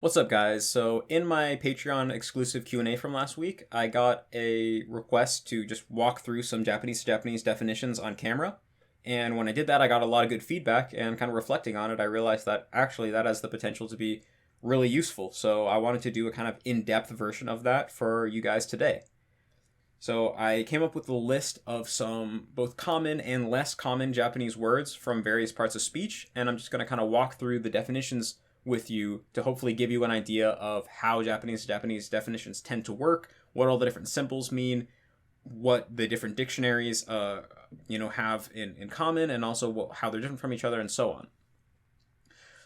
What's up, guys? So in my Patreon exclusive Q&A from last week, I got a request to just walk through some Japanese to Japanese definitions on camera. And when I did that, I got a lot of good feedback, and kind of reflecting on it, I realized that actually that has the potential to be really useful. So I wanted to do a kind of in-depth version of that for you guys today. So I came up with a list of some both common and less common Japanese words from various parts of speech, and I'm just going to kind of walk through the definitions with you to hopefully give you an idea of how Japanese definitions tend to work, what all the different symbols mean, what the different dictionaries have in common, and also how they're different from each other, and so on.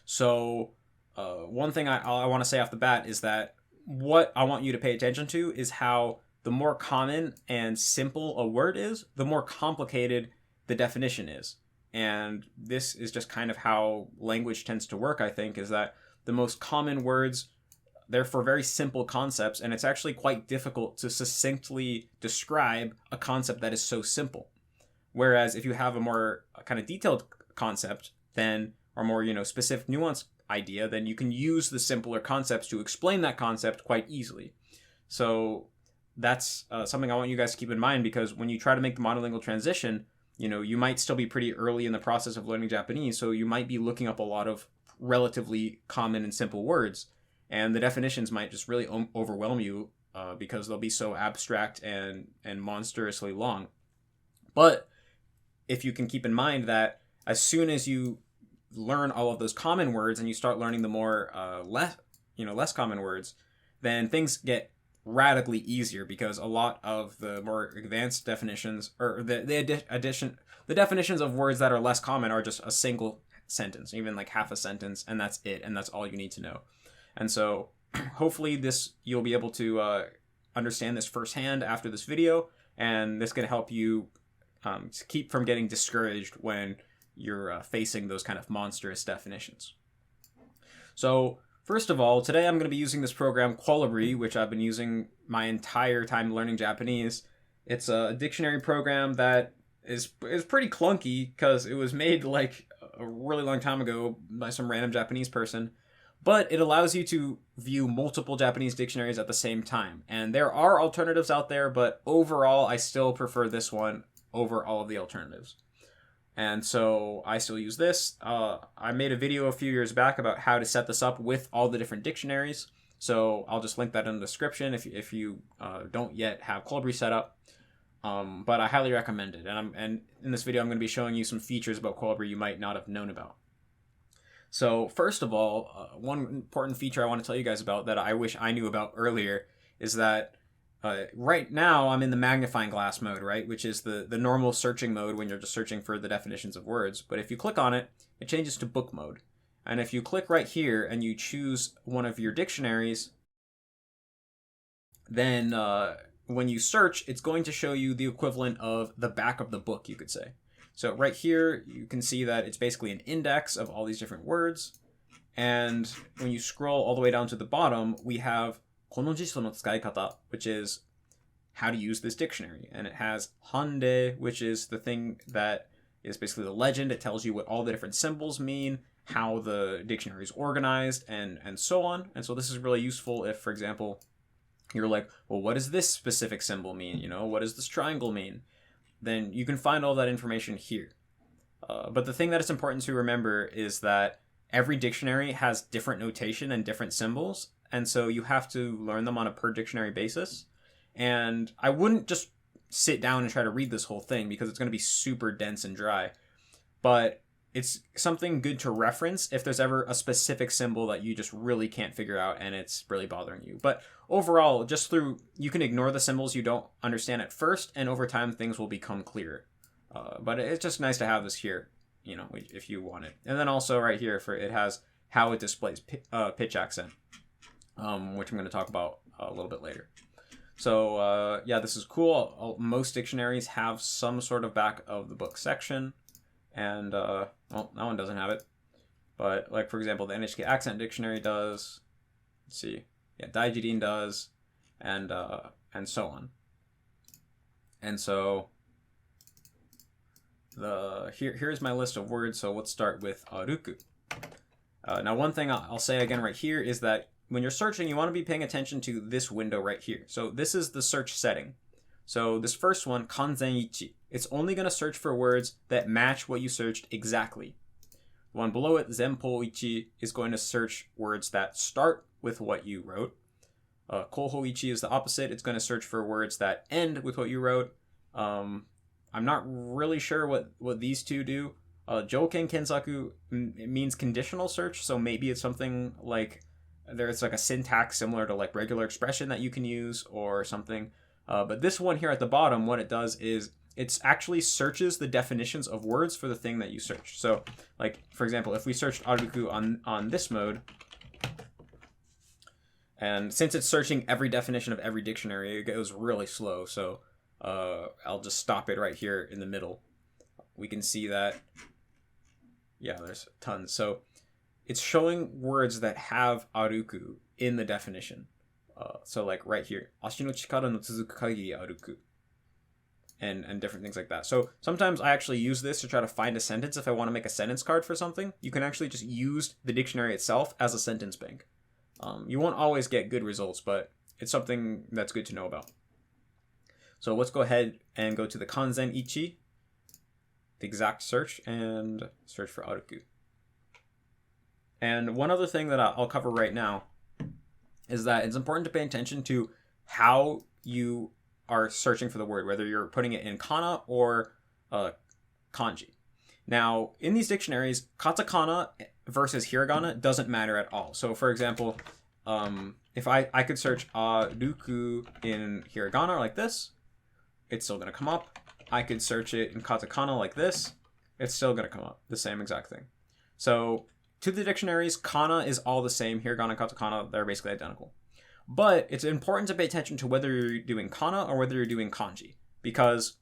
So one thing I want to say off the bat is that what I want you to pay attention to is how the more common and simple a word is, the more complicated the definition is. And this is just kind of how language tends to work, I think, is that the most common words, they're for very simple concepts, and it's actually quite difficult to succinctly describe a concept that is so simple. Whereas if you have a more kind of detailed concept, then, or more, specific nuanced idea, then you can use the simpler concepts to explain that concept quite easily. So that's something I want you guys to keep in mind, because when you try to make the monolingual transition, you might still be pretty early in the process of learning Japanese, so you might be looking up a lot of relatively common and simple words, and the definitions might just really overwhelm you because they'll be so abstract and monstrously long. But if you can keep in mind that as soon as you learn all of those common words and you start learning the more less common words, then things get radically easier, because a lot of the more advanced definitions, or the definitions of words that are less common, are just a single sentence, even like half a sentence, and that's it, and that's all you need to know. And so hopefully you'll be able to understand this firsthand after this video, and this can help you to keep from getting discouraged when you're facing those kind of monstrous definitions. So first of all, today I'm going to be using this program Colibri, which I've been using my entire time learning Japanese. It's a dictionary program that is pretty clunky because it was made like a really long time ago by some random Japanese person, but it allows you to view multiple Japanese dictionaries at the same time. And there are alternatives out there, but overall I still prefer this one over all of the alternatives. And so I still use this. I made a video a few years back about how to set this up with all the different dictionaries. So I'll just link that in the description if you don't yet have Colibri set up. But I highly recommend it. And in this video, I'm going to be showing you some features about Colibri you might not have known about. So first of all, one important feature I want to tell you guys about that I wish I knew about earlier is that right now I'm in the magnifying glass mode, right? Which is the normal searching mode when you're just searching for the definitions of words. But if you click on it, it changes to book mode. And if you click right here and you choose one of your dictionaries, then when you search, it's going to show you the equivalent of the back of the book, you could say. So right here, you can see that it's basically an index of all these different words. And when you scroll all the way down to the bottom, we have この辞書の使い方, which is how to use this dictionary. And it has hande, which is the thing that is basically the legend. It tells you what all the different symbols mean, how the dictionary is organized, and so on. And so this is really useful if, for example, you're like, well, what does this specific symbol mean? What does this triangle mean? Then you can find all that information here. But the thing that is important to remember is that every dictionary has different notation and different symbols, and so you have to learn them on a per dictionary basis. And I wouldn't just sit down and try to read this whole thing, because it's going to be super dense and dry. But it's something good to reference if there's ever a specific symbol that you just really can't figure out and it's really bothering you. But overall, you can ignore the symbols you don't understand at first, and over time things will become clearer. But it's just nice to have this here, if you want it. And then also right here, it has how it displays pitch accent, which I'm going to talk about a little bit later. So yeah, this is cool. Most dictionaries have some sort of back of the book section. And, well, that one doesn't have it. But, like, for example, the NHK Accent Dictionary does. Let's see. Yeah, Daiichi does. And so on. And so, here's my list of words. So let's start with aruku. Now, one thing I'll say again right here is that when you're searching, you want to be paying attention to this window right here. So this is the search setting. So this first one, kanzen-ichi, it's only going to search for words that match what you searched exactly. The one below it, zenpo-ichi, is going to search words that start with what you wrote. Koho-ichi is the opposite. It's going to search for words that end with what you wrote. I'm not really sure what these two do. Jouken kensaku, it means conditional search, so maybe it's something like there's like a syntax similar to like regular expression that you can use or something. But this one here at the bottom, what it does is it actually searches the definitions of words for the thing that you search. So, like, for example, if we searched aruku on this mode, and since it's searching every definition of every dictionary, it goes really slow. So I'll just stop it right here in the middle. We can see that, yeah, there's tons. So it's showing words that have aruku in the definition. So like right here, ashi no chikara no tsuzuku kagiri aruku. And different things like that. So sometimes I actually use this to try to find a sentence if I want to make a sentence card for something. You can actually just use the dictionary itself as a sentence bank. You won't always get good results, but it's something that's good to know about. So let's go ahead and go to the kanzen-ichi, the exact search, and search for aruku. And one other thing that I'll cover right now is that it's important to pay attention to how you are searching for the word, whether you're putting it in kana or kanji. Now, in these dictionaries, katakana versus hiragana doesn't matter at all. So, for example, if I could search aruku in hiragana like this, it's still going to come up. I could search it in katakana like this, it's still going to come up. The same exact thing. So, to the dictionaries, kana is all the same. Hiragana and katakana, they're basically identical. But it's important to pay attention to whether you're doing kana or whether you're doing kanji. Because,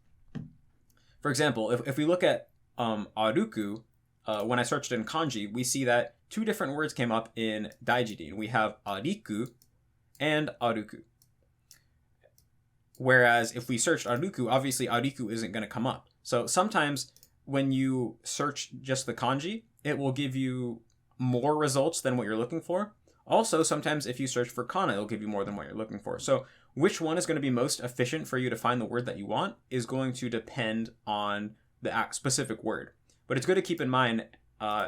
for example, if we look at aruku, when I searched in kanji, we see that two different words came up in Daiichi. We have ariku and aruku. Whereas if we searched aruku, obviously ariku isn't going to come up. So sometimes when you search just the kanji, it will give you more results than what you're looking for. Also, sometimes if you search for kana, it'll give you more than what you're looking for. So which one is going to be most efficient for you to find the word that you want is going to depend on the specific word. But it's good to keep in mind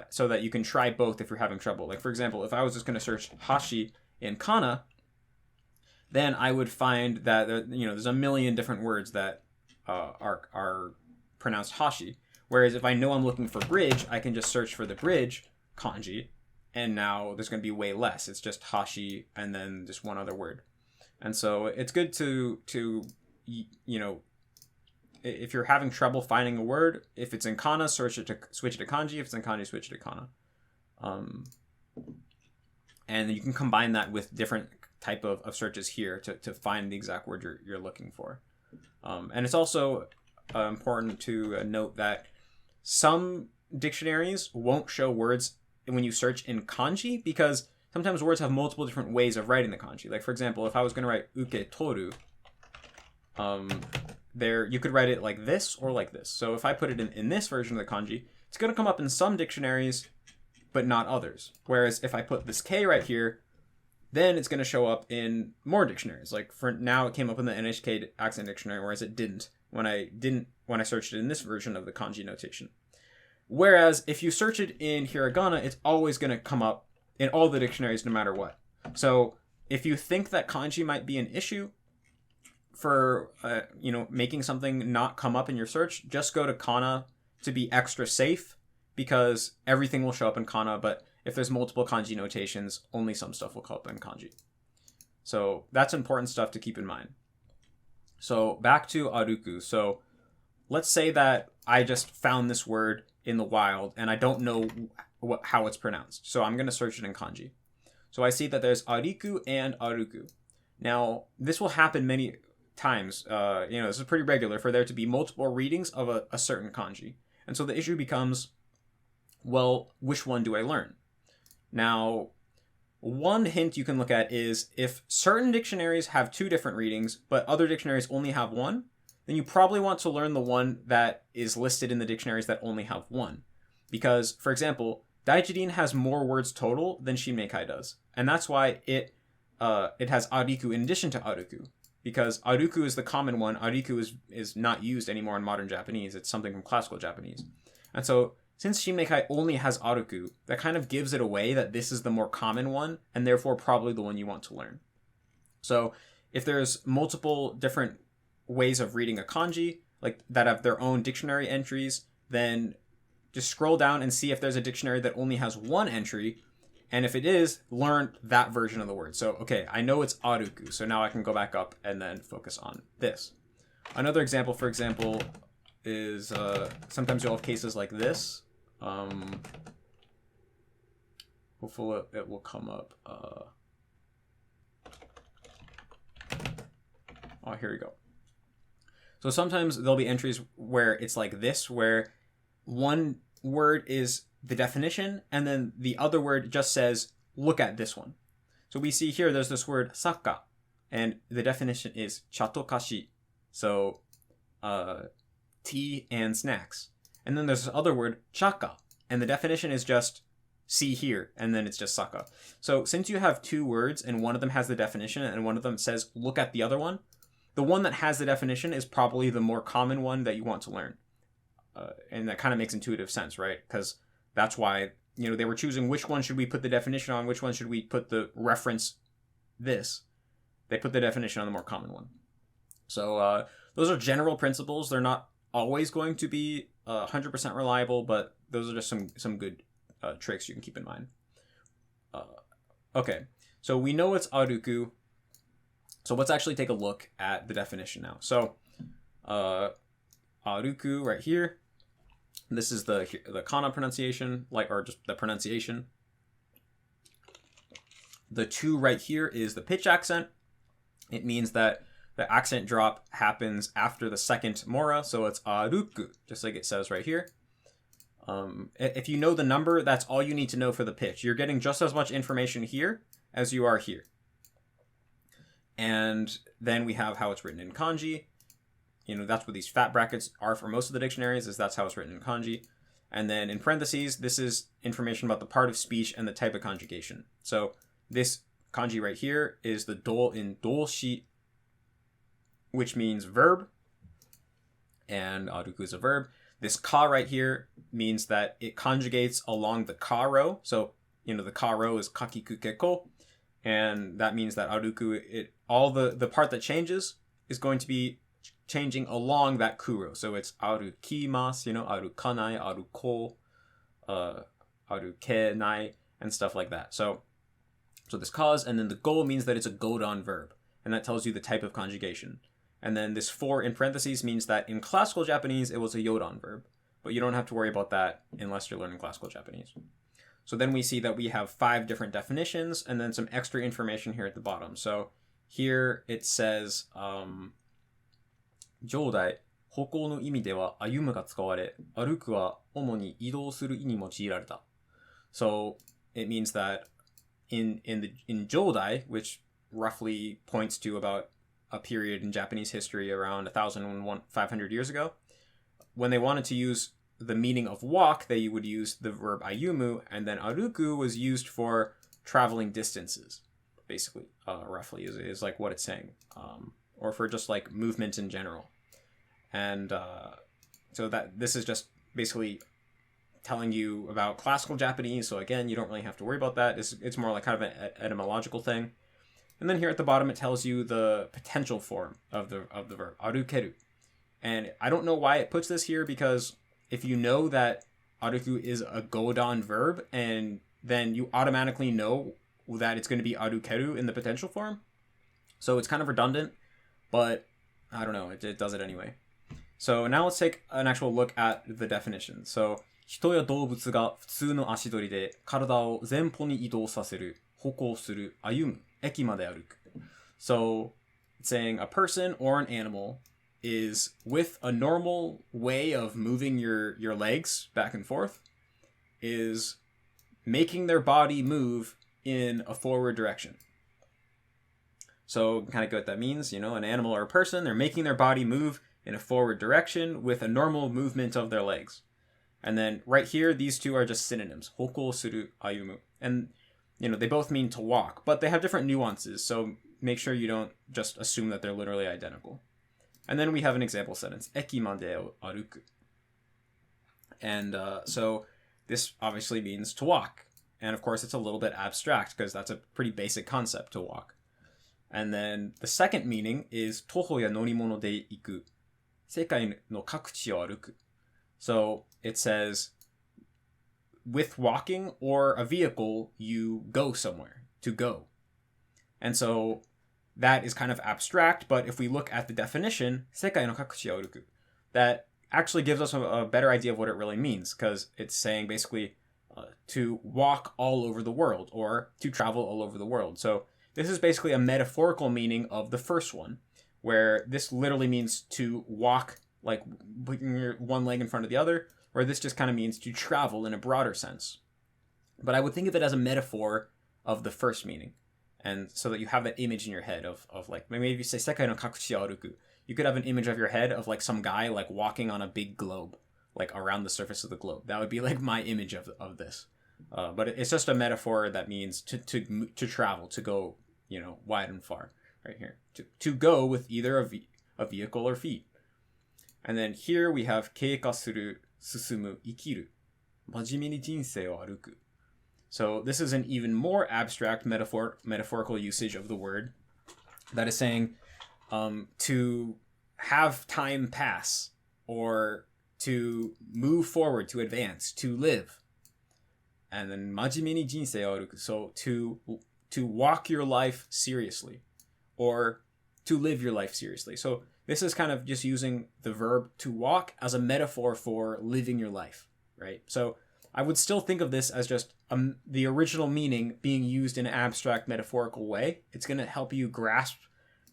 so that you can try both if you're having trouble. Like, for example, if I was just going to search hashi in kana, then I would find that there's a million different words that are pronounced hashi. Whereas if I know I'm looking for bridge, I can just search for the bridge kanji, and now there's going to be way less. It's just hashi and then just one other word. And so it's good to if you're having trouble finding a word, if it's in kana, switch it to kanji. If it's in kanji, switch it to kana. And you can combine that with different type of searches here to find the exact word you're looking for. And it's also important to note that some dictionaries won't show words when you search in kanji because sometimes words have multiple different ways of writing the kanji. Like, for example, if I was going to write uke toru, you could write it like this or like this. So if I put it in this version of the kanji, it's going to come up in some dictionaries, but not others. Whereas if I put this K right here, then it's going to show up in more dictionaries. Like for now, it came up in the NHK Accent Dictionary, whereas it didn't when I searched it in this version of the kanji notation. Whereas if you search it in hiragana, it's always going to come up in all the dictionaries no matter what. So if you think that kanji might be an issue for making something not come up in your search, just go to kana to be extra safe, because everything will show up in kana, but if there's multiple kanji notations, only some stuff will come up in kanji. So that's important stuff to keep in mind. So back to aruku. So let's say that I just found this word in the wild and I don't know how it's pronounced. So I'm going to search it in kanji. So I see that there's ariku and aruku. Now, this will happen many times. This is pretty regular for there to be multiple readings of a certain kanji. And so the issue becomes, well, which one do I learn? Now, one hint you can look at is if certain dictionaries have two different readings, but other dictionaries only have one, then you probably want to learn the one that is listed in the dictionaries that only have one. Because, for example, Daichi has more words total than Shinmeikai does. And that's why it has ariku in addition to aruku. Because aruku is the common one. Ariku is not used anymore in modern Japanese. It's something from classical Japanese. And so, since Shinmeikai only has aruku, that kind of gives it away that this is the more common one, and therefore probably the one you want to learn. So, if there's multiple different ways of reading a kanji, like that have their own dictionary entries, then just scroll down and see if there's a dictionary that only has one entry, and if it is, learn that version of the word. So, okay, I know it's aruku, so now I can go back up and then focus on this. Another example, for example, is sometimes you'll have cases like this. Hopefully it will come up. Oh, here we go. So sometimes there'll be entries where it's like this, where one word is the definition, and then the other word just says, look at this one. So we see here there's this word saka, and the definition is chatokashi. So tea and snacks. And then there's this other word, chaka, and the definition is just see here, and then it's just saka. So since you have two words, and one of them has the definition, and one of them says look at the other one, the one that has the definition is probably the more common one that you want to learn. And that kind of makes intuitive sense, right? Because that's why, they were choosing which one should we put the definition on, which one should we put the reference this. They put the definition on the more common one. So those are general principles. They're not always going to be 100% reliable, but those are just some good tricks you can keep in mind. Okay, so we know it's aruku. So let's actually take a look at the definition now. So aruku right here. This is the Kana pronunciation, or just the pronunciation. The 2 right here is the pitch accent. It means that the accent drop happens after the second mora, so it's aruku, just like it says right here. If you know the number, that's all you need to know for the pitch. You're getting just as much information here as you are here. And then we have how it's written in kanji. That's what these fat brackets are for most of the dictionaries, is that's how it's written in kanji. And then in parentheses, this is information about the part of speech and the type of conjugation. So this kanji right here is the do in doshi, which means verb. And aruku is a verb. This ka right here means that it conjugates along the ka row. So, the ka row is kakiku keko. And that means that aruku, all the part that changes is going to be changing along that kuro. So it's arukimasu, arukanai, aruko, arukenai, and stuff like that. So this cause, and then the go means that it's a godon verb, and that tells you the type of conjugation. And then this 4 in parentheses means that in classical Japanese it was a yodon verb, but you don't have to worry about that unless you're learning classical Japanese. So then we see that we have 5 different definitions, and then some extra information here at the bottom. So here it says 上代、歩行の意味では歩むが使われ、歩くは主に移動する意に用いられた. So it means that in Jodai, which roughly points to about a period in Japanese history around 1,500 years ago, when they wanted to use the meaning of walk, they would use the verb ayumu, and then aruku was used for traveling distances, basically, roughly, is like what it's saying. Or for just like movement in general. And so that this is just basically telling you about classical Japanese. So again, you don't really have to worry about that. It's more like kind of an etymological thing. And then here at the bottom, it tells you the potential form of the verb, arukeru. And I don't know why it puts this here, because if you know that aruku is a godon verb, and then you automatically know that it's going to be arukeru in the potential form. So it's kind of redundant. But I don't know, it does it anyway. So now let's take an actual look at the definition. So, 人や動物が普通の足取りで体を前方に移動させる、歩行する、歩む、駅まで歩く. So, it's saying a person or an animal is with a normal way of moving your legs back and forth, is making their body move in a forward direction. So kind of get what that means, an animal or a person, they're making their body move in a forward direction with a normal movement of their legs. And then right here, these two are just synonyms. Hoko suru ayumu. And, they both mean to walk, but they have different nuances. So make sure you don't just assume that they're literally identical. And then we have an example sentence. Eki mande o aruku. And so this obviously means to walk. And of course, it's a little bit abstract because that's a pretty basic concept, to walk. And then the second meaning is toho ya norimono de iku. Sekai no kakuchi o aruku. So it says, with walking or a vehicle, you go somewhere, to go. And so that is kind of abstract, but if we look at the definition, sekai no kakuchi o aruku, that actually gives us a better idea of what it really means, because it's saying basically to walk all over the world, or to travel all over the world. So this is basically a metaphorical meaning of the first one, where this literally means to walk, like putting your one leg in front of the other, where this just kind of means to travel in a broader sense. But I would think of it as a metaphor of the first meaning, and so that you have that image in your head of like, maybe if you say sekai no kakuchi aruku, you could have an image of your head of like some guy like walking on a big globe, like around the surface of the globe. That would be like my image of this. But it's just a metaphor that means to travel, to go, wide and far, right here. To go with either a vehicle or feet. And then here we have keika suru, susumu, ikiru. Majime ni jinsei o aruku. So this is an even more abstract metaphorical usage of the word that is saying to have time pass, or to move forward, to advance, to live. And then majime ni jinsei o aruku. So to walk your life seriously, or to live your life seriously. So this is kind of just using the verb to walk as a metaphor for living your life, right? So I would still think of this as just the original meaning being used in an abstract metaphorical way. It's going to help you grasp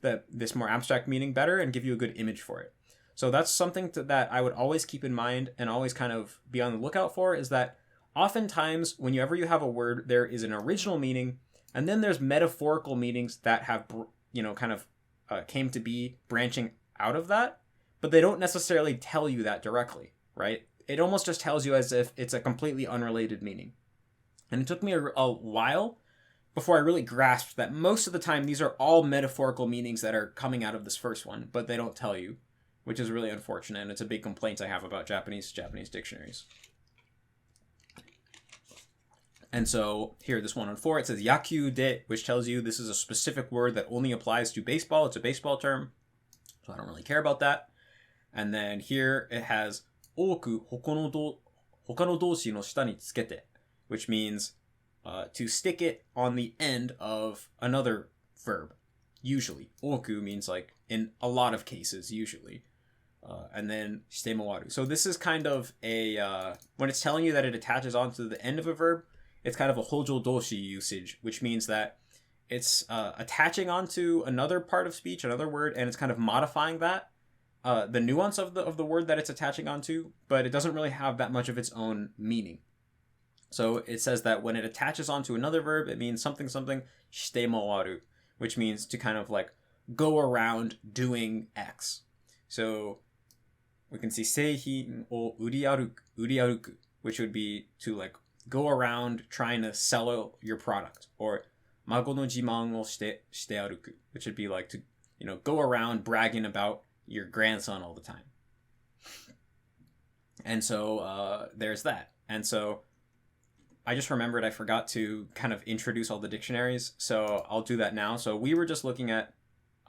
this more abstract meaning better and give you a good image for it. So that's something that I would always keep in mind and always kind of be on the lookout for, is that oftentimes whenever you have a word, there is an original meaning, and then there's metaphorical meanings that have, kind of came to be branching out of that, but they don't necessarily tell you that directly, right? It almost just tells you as if it's a completely unrelated meaning. And it took me a while before I really grasped that most of the time these are all metaphorical meanings that are coming out of this first one, but they don't tell you, which is really unfortunate, and it's a big complaint I have about Japanese dictionaries. And so here, this 104, it says yaku de, which tells you this is a specific word that only applies to baseball. It's a baseball term, so I don't really care about that. And then here it has oku hokano doshi no shita ni tsukete, which means to stick it on the end of another verb. Usually, oku means like in a lot of cases, usually. And then shite mo aru. So this is kind of a when it's telling you that it attaches onto the end of a verb, it's kind of a hojo doshi usage, which means that it's attaching onto another part of speech, another word, and it's kind of modifying that, the nuance of the word that it's attaching onto, but it doesn't really have that much of its own meaning. So it says that when it attaches onto another verb, it means something shite mo aru, which means to kind of like go around doing X. So we can see seihin o uriaruku, which would be to like go around trying to sell your product, or mago no jiman o shite aruku, which would be like to, go around bragging about your grandson all the time. And so there's that. And so I just remembered I forgot to kind of introduce all the dictionaries, so I'll do that now. So we were just looking at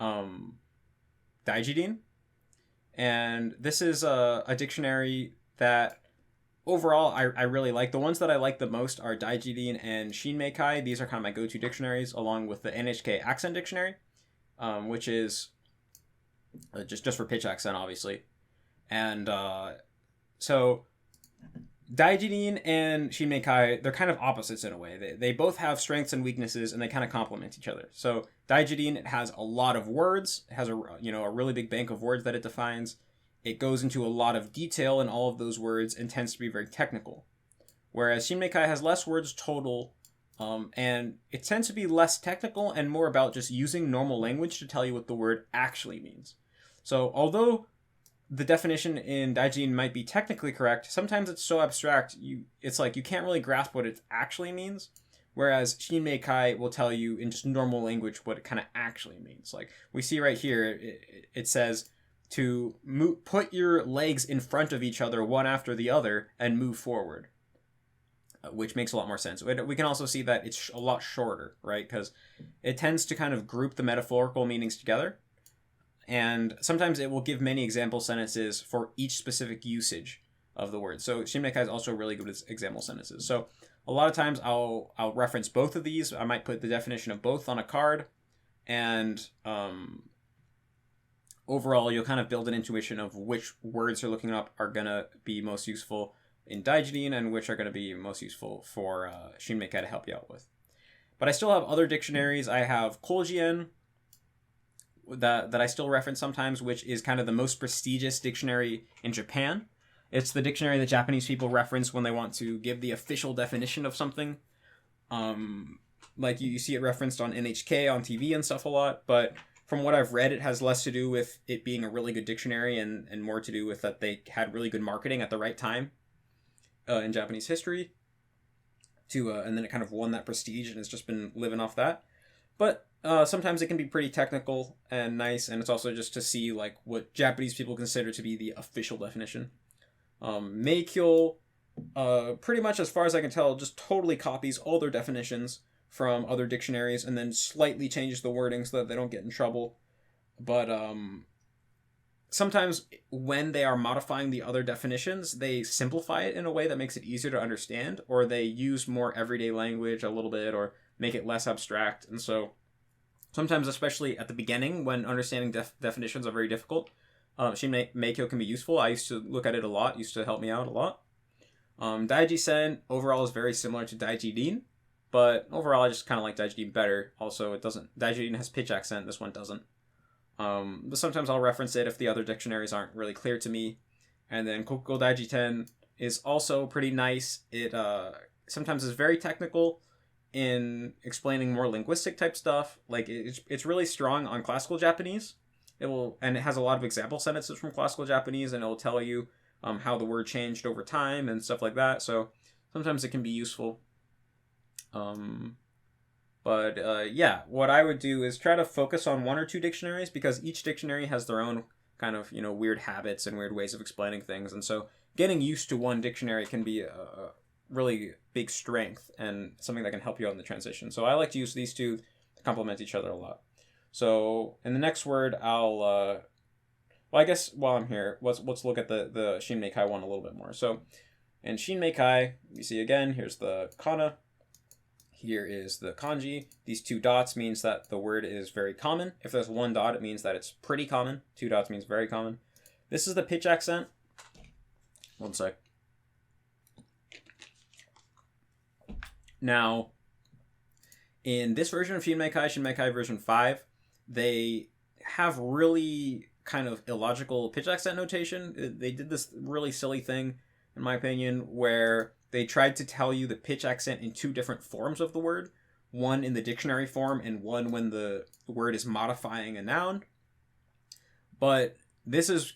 Daiichi, and this is a dictionary that overall I really like. The ones that I like the most are Daiichi and Shinmeikai. These are kind of my go-to dictionaries, along with the NHK Accent Dictionary, which is just for pitch accent, obviously. And so Daiichi and Shinmeikai, they're kind of opposites in a way. They both have strengths and weaknesses, and they kind of complement each other. So Daiichi, it has a lot of words. It has a really big bank of words that it defines. It goes into a lot of detail in all of those words and tends to be very technical. Whereas Shinmeikai has less words total, and it tends to be less technical and more about just using normal language to tell you what the word actually means. So although the definition in Daijin might be technically correct, sometimes it's so abstract, it's like you can't really grasp what it actually means. Whereas Shinmeikai will tell you in just normal language what it kind of actually means. Like we see right here, it says to put your legs in front of each other, one after the other, and move forward, which makes a lot more sense. We can also see that it's a lot shorter, right? Because it tends to kind of group the metaphorical meanings together. And sometimes it will give many example sentences for each specific usage of the word. So Shinmeikai is also really good with example sentences. So a lot of times I'll reference both of these. I might put the definition of both on a card, and overall you'll kind of build an intuition of which words you're looking up are going to be most useful in Daijin and which are going to be most useful for Shinmeikai to help you out with. But I still have other dictionaries. I have Koljien that I still reference sometimes, which is kind of the most prestigious dictionary in Japan. It's the dictionary that Japanese people reference when they want to give the official definition of something. Like you see it referenced on NHK, on TV and stuff a lot, but from what I've read, it has less to do with it being a really good dictionary and more to do with that they had really good marketing at the right time in Japanese history. And then it kind of won that prestige and has just been living off that. But sometimes it can be pretty technical and nice, and it's also just to see like what Japanese people consider to be the official definition. Meikyo, pretty much as far as I can tell, just totally copies all their definitions from other dictionaries and then slightly changes the wording so that they don't get in trouble. But sometimes when they are modifying the other definitions, they simplify it in a way that makes it easier to understand, or they use more everyday language a little bit, or make it less abstract. And so sometimes, especially at the beginning, when understanding definitions are very difficult, Meikyo can be useful. I used to look at it a lot, used to help me out a lot. Daiji-sen overall is very similar to Daiji-rin, but overall I just kind of like Daiji-rin better. Also, Daiji-rin has pitch accent, this one doesn't. But sometimes I'll reference it if the other dictionaries aren't really clear to me. And then Kokugo Daiji-ten is also pretty nice. It sometimes is very technical in explaining more linguistic type stuff. Like it's really strong on classical Japanese. And it has a lot of example sentences from classical Japanese, and it will tell you how the word changed over time and stuff like that. So sometimes it can be useful. Yeah, what I would do is try to focus on one or two dictionaries, because each dictionary has their own kind of, weird habits and weird ways of explaining things. And so getting used to one dictionary can be a really big strength and something that can help you out in the transition. So I like to use these two to complement each other a lot. So in the next word, I guess while I'm here, let's look at the Shinmeikai one a little bit more. So in Shinmeikai, you see again, here's the Kana. Here is the Kanji. These two dots means that the word is very common. If there's one dot, it means that it's pretty common. Two dots means very common. This is the pitch accent. One sec. Now, in this version of Shinmeikai version 5, they have really kind of illogical pitch accent notation. They did this really silly thing, in my opinion, where they tried to tell you the pitch accent in two different forms of the word. One in the dictionary form and one when the word is modifying a noun. But this is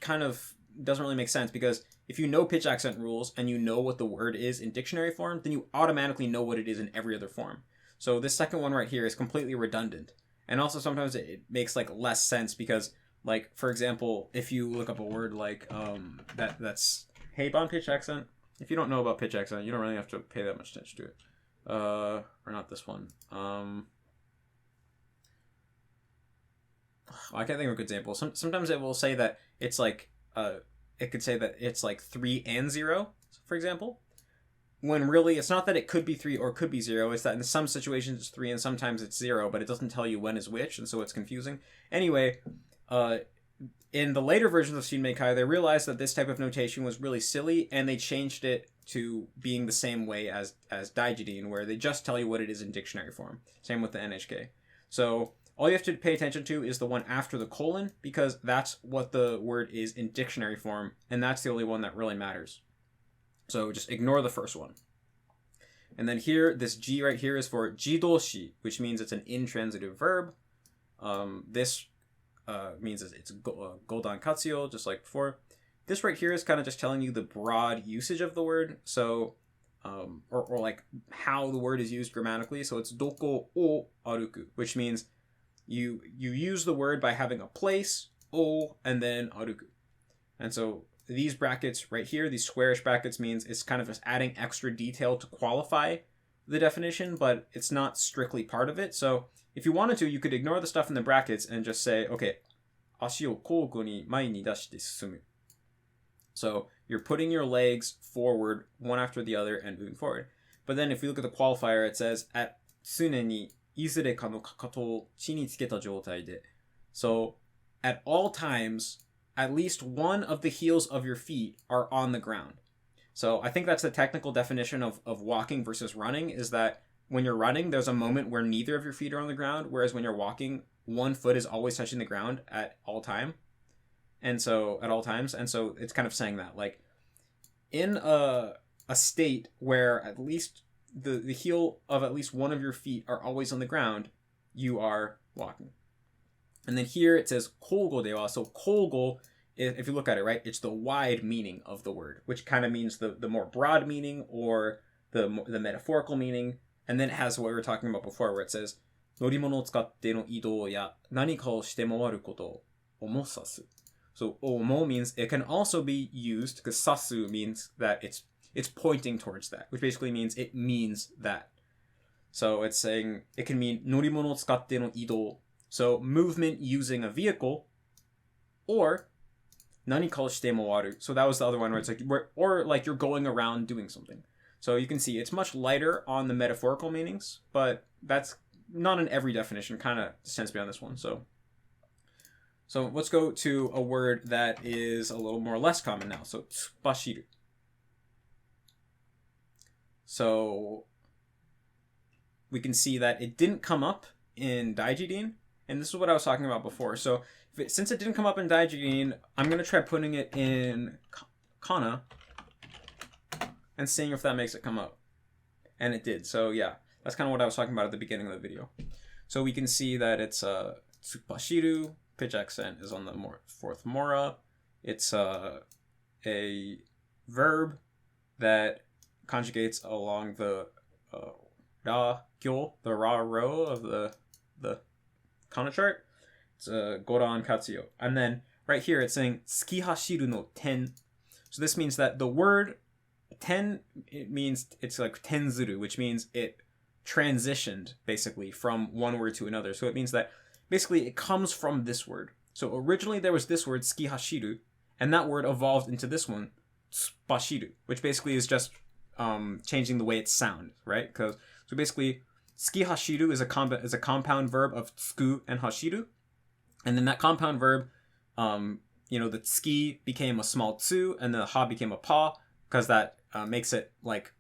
doesn't really make sense, because if you know pitch accent rules and you know what the word is in dictionary form, then you automatically know what it is in every other form. So this second one right here is completely redundant. And also sometimes it makes less sense, because for example, if you look up a word like that's Heiban pitch accent, if you don't know about pitch accent, you don't really have to pay that much attention to it. Or not this one. I can't think of a good example. Sometimes it will say that it's it could say that it's 3 and 0, for example. When really, it's not that it could be 3 or could be 0. It's that in some situations it's 3 and sometimes it's 0, but it doesn't tell you when is which, and so it's confusing. Anyway, in the later versions of Shinmeikai, they realized that this type of notation was really silly, and they changed it to being the same way as Daijin, where they just tell you what it is in dictionary form. Same with the NHK. So all you have to pay attention to is the one after the colon, because that's what the word is in dictionary form, and that's the only one that really matters. So just ignore the first one. And then here, this G right here is for jidoshi, which means it's an intransitive verb. This means it's godan katsuyo, just like before. this right here is kind of just telling you the broad usage of the word. So, or like how the word is used grammatically. So it's doko o aruku, which means you use the word by having a place, o, and then aruku. And so these brackets right here, these squarish brackets, means it's kind of just adding extra detail to qualify the definition, but it's not strictly part of it. So if you wanted to, you could ignore the stuff in the brackets and just say, okay, 足を交互に前に出して進む. So you're putting your legs forward one after the other and moving forward. But then if you look at the qualifier, it says, at 常にいずれかのかかとを地につけた状態で. So at all times, at least one of the heels of your feet are on the ground. So I think that's the technical definition of walking versus running, is that when you're running, there's a moment where neither of your feet are on the ground, whereas when you're walking, one foot is always touching the ground at all times. And so it's kind of saying that, like, in a state where at least the heel of at least one of your feet are always on the ground, you are walking. And then here it says kogo dewa. So kogo, if you look at it, right, it's the wide meaning of the word, which kind of means the more broad meaning or the metaphorical meaning. And then it has what we were talking about before, where it says 乗り物を使っての移動や何かをして回ることを重さす. So omo means it can also be used, because sasu means that it's pointing towards that, which basically means it means that. So it's saying it can mean 乗り物を使っての移動. So movement using a vehicle, or 何かをして回る. So that was the other one where it's like, or like you're going around doing something. So you can see it's much lighter on the metaphorical meanings, but that's not in every definition. Kind of tends to be on this one. So let's go to a word that is a little more less common now. So tsubashiru. So we can see that it didn't come up in Daiichi, and this is what I was talking about before. So since it didn't come up in Daiichi, I'm going to try putting it in Kana and seeing if that makes it come up. And it did. So yeah, that's kind of what I was talking about at the beginning of the video. So we can see that it's tsubashiru. Pitch accent is on the fourth mora. It's a verb that conjugates along the ra gyo, the ra row of the Kana chart. It's goran katsuyo. And then right here it's saying tsuki hashiru no ten. So this means that the word ten, it means it's like tenzuru, which means it transitioned basically from one word to another. So it means that basically it comes from this word. So originally there was this word tsuki hashiru, and that word evolved into this one tsubashiru, which basically is just changing the way it sounds, right? So basically tsuki hashiru is a compound verb of tsuku and hashiru, and then that compound verb, the tsuki became a small tsu, and the ha became a pa, because that makes it like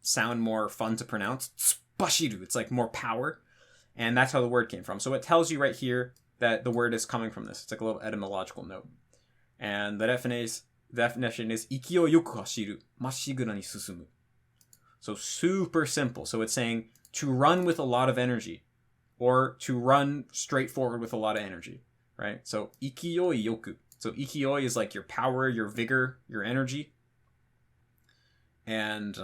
sound more fun to pronounce. Tsubashiru, it's like more power, and that's how the word came from. So it tells you right here that the word is coming from this. It's like a little etymological note, and the definition is ikio yoku hashiru, mashigura ni susumu. So super simple. So it's saying to run with a lot of energy, or to run straight forward with a lot of energy, right? So ikiyoi yoku. So ikiyoi is like your power, your vigor, your energy. And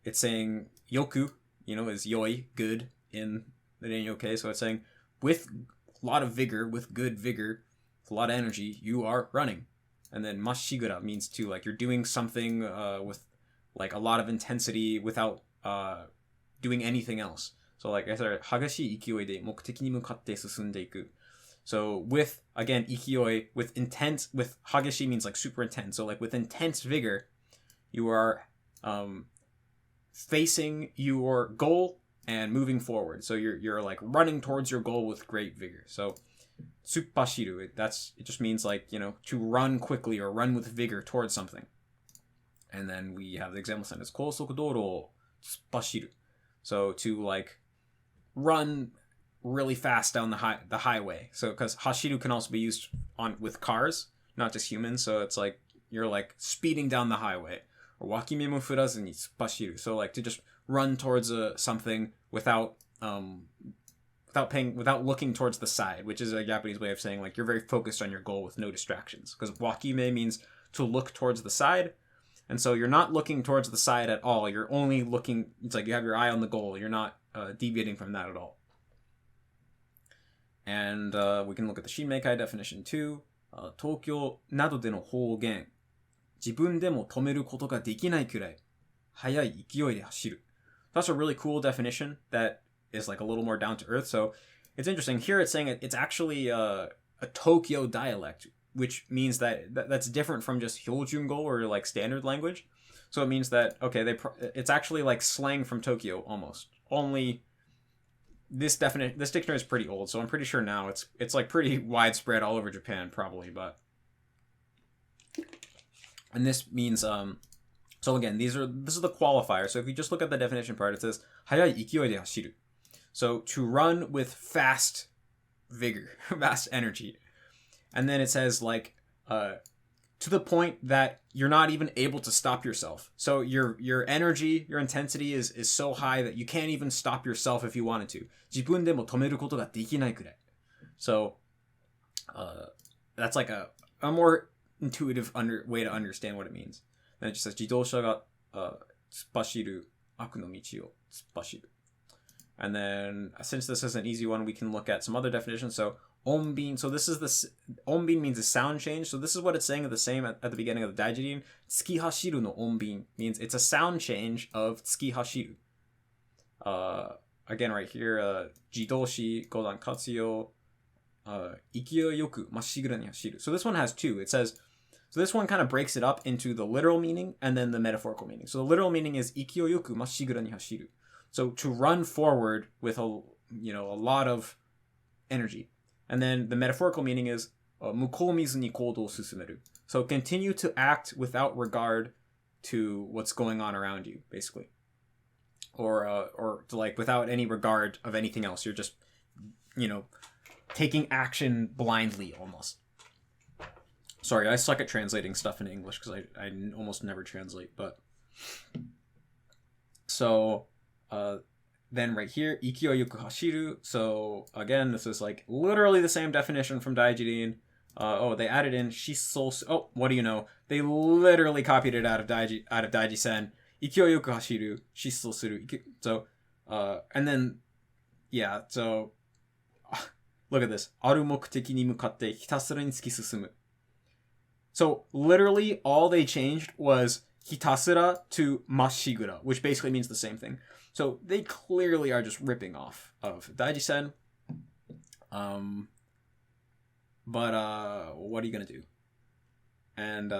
it's saying yoku, is yoi, good, in the Daisuki. So it's saying with a lot of vigor, with good vigor, with a lot of energy, you are running. And then mashigura means to, like, you're doing something with like a lot of intensity without doing anything else. So like I said, hagashii ikiyoi de mokuteki ni mukatte susundeiku. So with, again, ikiyoi, with intense, with hagashi means like super intense. So like with intense vigor, you are facing your goal and moving forward. So you're like running towards your goal with great vigor. So tsubashiru, it just means like, to run quickly or run with vigor towards something. And then we have the example sentence, kousoku douro tsubashiru. So to like run really fast down the highway. So because hashiru can also be used with cars, not just humans. So it's like you're like speeding down the highway. Or wakime mo furazu ni tsubashiru. So like to just run towards something without without looking towards the side, which is a Japanese way of saying like you're very focused on your goal with no distractions. Because wakime means to look towards the side, and so you're not looking towards the side at all. You're only looking. It's like you have your eye on the goal. You're not deviating from that at all. And we can look at the Shinmeikai definition too. 東京などでの方言。自分でも止めることができないくらい速い勢いで走る. That's a really cool definition that is like a little more down to earth. So it's interesting. Here it's saying it's actually a Tokyo dialect, which means that's different from just Hyojungo or like standard language. So it means that, okay, it's actually like slang from Tokyo almost. Only this dictionary is pretty old, so I'm pretty sure now it's like pretty widespread all over Japan probably, but. And this means so again, this is the qualifier. So if you just look at the definition part, it says 速い勢いで走る. So to run with fast vigor, fast energy. And then it says like to the point that you're not even able to stop yourself. So your energy, your intensity is so high that you can't even stop yourself if you wanted to. 自分でも止めることができないくらい. So that's like a more intuitive way to understand what it means. Then it just says 自動車が突っ走る悪の道を突っ走る. And then since this is an easy one, we can look at some other definitions. So onbin. So this is onbin means a sound change. So this is what it's saying at the beginning of the Daiichi. Tsuki hashiru no onbin means it's a sound change of tsuki hashiru. Again, right here, jidoshi godan katsuyo, ikiyoyoku mashigura ni hashiru. So this one has two. It says, so this one kind of breaks it up into the literal meaning and then the metaphorical meaning. So the literal meaning is ikiyoyoku mashigura ni hashiru. So to run forward with a lot of energy. And then the metaphorical meaning is mukomizu ni koudou susumeru. So continue to act without regard to what's going on around you, basically. Or to like without any regard of anything else. You're just, taking action blindly almost. Sorry, I suck at translating stuff in English because I almost never translate, but so then right here, ikiyoyoku hashiru. So again, this is like literally the same definition from Daiichi. They added in shisosu. Oh, what do you know? They literally copied it out of Daiichi-sen. Ikiyoyoku hashiru, shisosu. So, and then, yeah, so, look at this. Aru mokuteki ni mukatte hitasura ni tsuki susumu. So, literally, all they changed was hitasura to mashigura, which basically means the same thing. So, they clearly are just ripping off of Daiichi-sen. But what are you gonna do? And,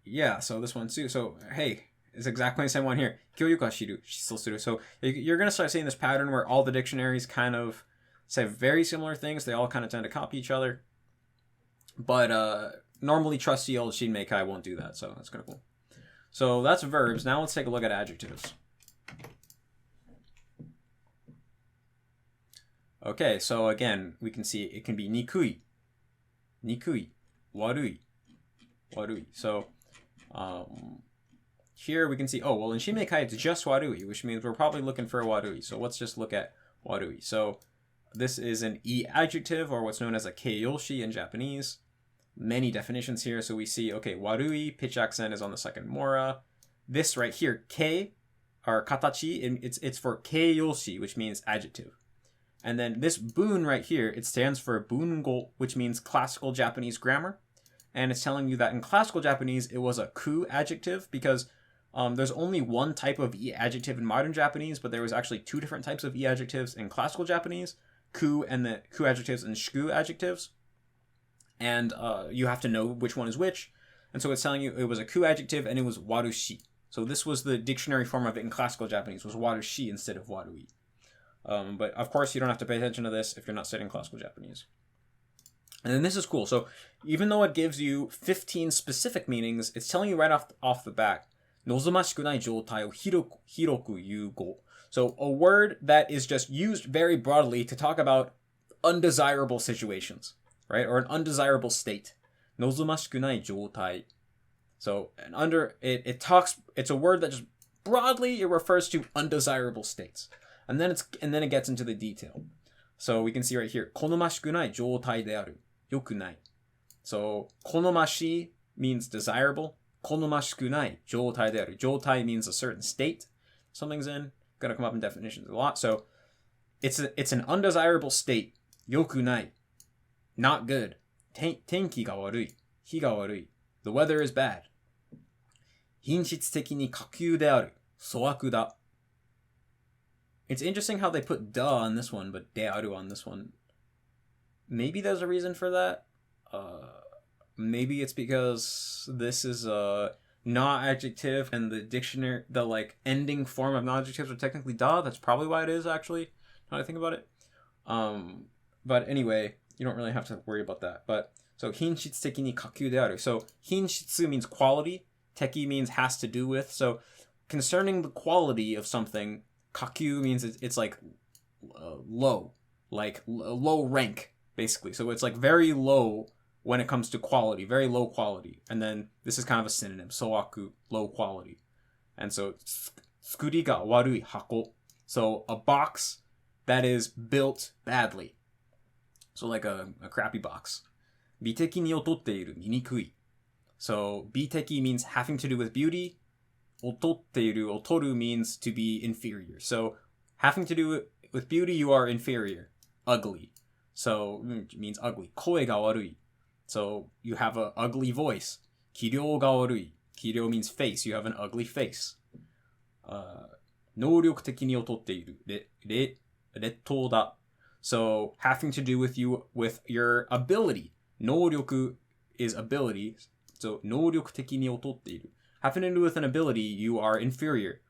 yeah, so this one too. So, hey, it's exactly the same one here. Kyoyoku hashiru, shisosuru. So, you're gonna start seeing this pattern where all the dictionaries kind of say very similar things. They all kind of tend to copy each other. But normally trusty old Shinmeikai won't do that, so that's kind of cool. So that's verbs. Now let's take a look at adjectives. Okay, so again, we can see it can be nikui, warui. So here we can see, in Shinmeikai it's just warui, which means we're probably looking for a warui. So let's just look at warui. So this is an e adjective, or what's known as a keiyoshi in Japanese. Many definitions here. So we see, warui, pitch accent is on the second mora. This right here, kei, or katachi, it's for keiyoshi, which means adjective. And then this bun right here, it stands for bungo, which means classical Japanese grammar. And it's telling you that in classical Japanese, it was a ku adjective because there's only one type of e adjective in modern Japanese, but there was actually two different types of e adjectives in classical Japanese, ku and the ku adjectives and shu adjectives. And you have to know which one is which. And so it's telling you it was a ku adjective and it was warushi. So this was the dictionary form of it in classical Japanese, was warushi instead of warui. But of course, you don't have to pay attention to this if you're not studying classical Japanese. And then this is cool. So even though it gives you 15 specific meanings, it's telling you right off the bat, nozomashiku nai joutai o hiroku yugo. So a word that is just used very broadly to talk about undesirable situations, right? Or an undesirable state. Nozomashiku nai joutai. So it's a word that just broadly, it refers to undesirable states. and then it gets into the detail. So we can see right here, 好ましくない状態である。良くない. So 好まし means desirable. 好ましくない状態である. 状態 means a certain state something's in. Gonna come up in definitions a lot. So it's an undesirable state. 良くない. Not good. 天気が悪い. 日が悪い. The weather is bad. 品質的に下級である. 粗悪だ. It's interesting how they put da on this one, but de aru on this one. Maybe there's a reason for that. Maybe it's because this is a not adjective and the dictionary, the like ending form of non-adjectives are technically da. That's probably why it is actually, now that I think about it. But anyway, you don't really have to worry about that. But so 品質的に下級である. So 品質 means quality. Teki means has to do with. So concerning the quality of something, kakyu means it's like low, like low rank, basically. So it's like very low when it comes to quality, very low quality. And then this is kind of a synonym, soaku, low quality. And so tsukuri ga warui hako. So a box that is built badly. So like a crappy box. Biteki ni ototteiru, minikui. So biteki means having to do with beauty. Otoru means to be inferior. So having to do with beauty, you are inferior. Ugly. So it means ugly. Koe ga warui. So you have an ugly voice. Kiryou ga warui. Kiryou means face. You have an ugly face. 能力的に劣っている。劣等だ. So having to do with your ability. 能力 is ability. So 能力的に劣っている. Having to do with an ability, you are inferior.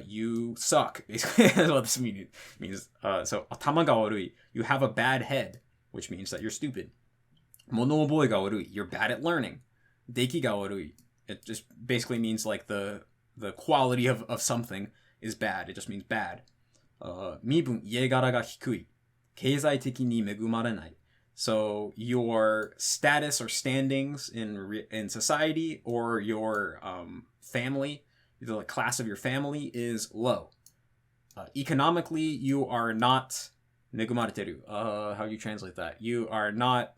You suck. Basically, that's what this means. So, 頭が悪い. You have a bad head, which means that you're stupid. 物覚えが悪い. You're bad at learning. 出来が悪い. It just basically means like the quality of something is bad. It just means bad. 身分、家柄が低い. 経済的に恵まれない. So your status or standings in society or your family, the class of your family is low. Economically, you are not negumareteru. How do you translate that? You are not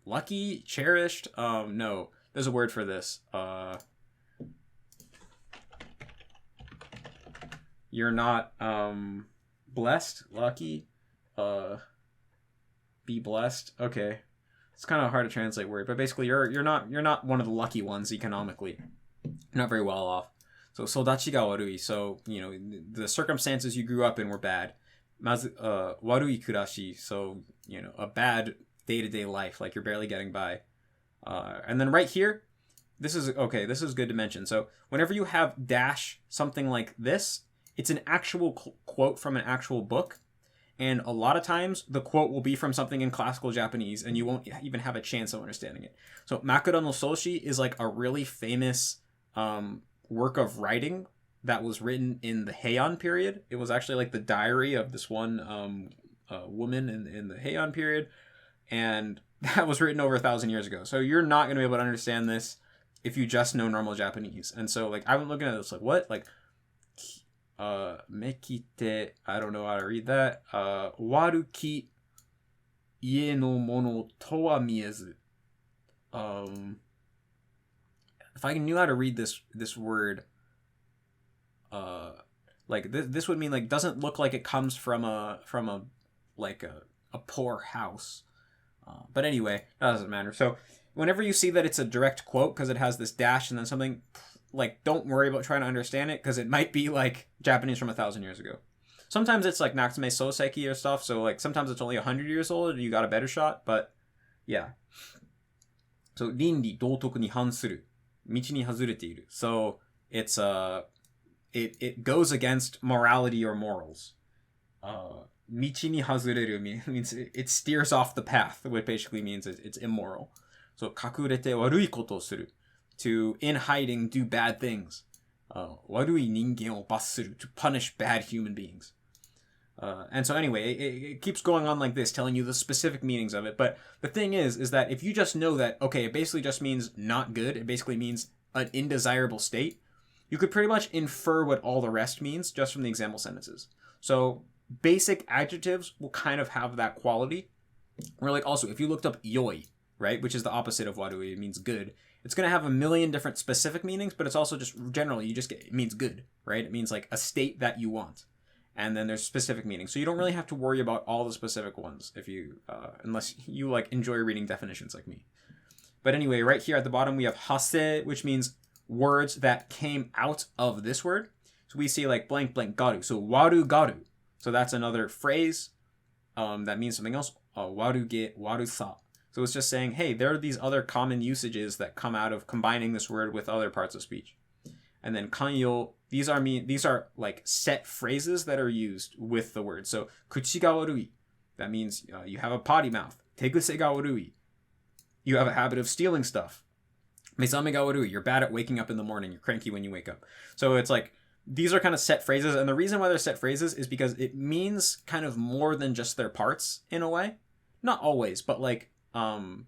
lucky, cherished. No, there's a word for this. You're not blessed, lucky. Be blessed. Okay, it's kind of hard to translate word, but basically you're not one of the lucky ones economically. You're not very well off. So sodachi ga warui. So the circumstances you grew up in were bad. Mazu warui kurashi. So a bad day-to-day life, like you're barely getting by. And then right here, this is good to mention. So whenever you have dash something like this, it's an actual quote from an actual book. And a lot of times, the quote will be from something in classical Japanese, and you won't even have a chance of understanding it. So, Makura no Soshi is like a really famous work of writing that was written in the Heian period. It was actually like the diary of this one woman in the Heian period, and that was written over 1,000 years ago. So, you're not going to be able to understand this if you just know normal Japanese. And so, like, I'm looking at this like, what? Like, mekite, I don't know how to read that. Waruki ie no mono to wa miezu. If I knew how to read this word, like this would mean like doesn't look like it comes from a poor house. But anyway, that doesn't matter. So whenever you see that it's a direct quote because it has this dash and then something, like, don't worry about trying to understand it because it might be like Japanese from 1,000 years ago. Sometimes it's like Natsume Soseki or stuff, so like sometimes it's only 100 years old and you got a better shot, but yeah. So 倫理道徳に反する。道に外れている. So it's it goes against morality or morals. 道に外れる means it steers off the path, which basically means it's immoral. So 隠れて悪いことをする. To, in hiding, do bad things. 悪い人間を罰する. To punish bad human beings. And so anyway, it keeps going on like this, telling you the specific meanings of it. But the thing is that if you just know that, okay, it basically just means not good, it basically means an indesirable state, you could pretty much infer what all the rest means just from the example sentences. So basic adjectives will kind of have that quality. Or like also, if you looked up yoi, right, which is the opposite of warui, it means good. It's going to have a million different specific meanings, but it's also just generally, it means good, right? It means like a state that you want. And then there's specific meanings. So you don't really have to worry about all the specific ones if you, unless you like enjoy reading definitions like me. But anyway, right here at the bottom, we have hase, which means words that came out of this word. So we see like blank, blank, garu. So waru, garu. So that's another phrase that means something else. Waru ge, waru sa. So it's just saying, hey, there are these other common usages that come out of combining this word with other parts of speech. And then kanyo, these are like set phrases that are used with the word. So kuchi ga warui, that means you have a potty mouth. Teguse ga warui, you have a habit of stealing stuff. Mesame ga warui, you're bad at waking up in the morning. You're cranky when you wake up. So it's like these are kind of set phrases, and the reason why they're set phrases is because it means kind of more than just their parts in a way. Not always, but like mushinui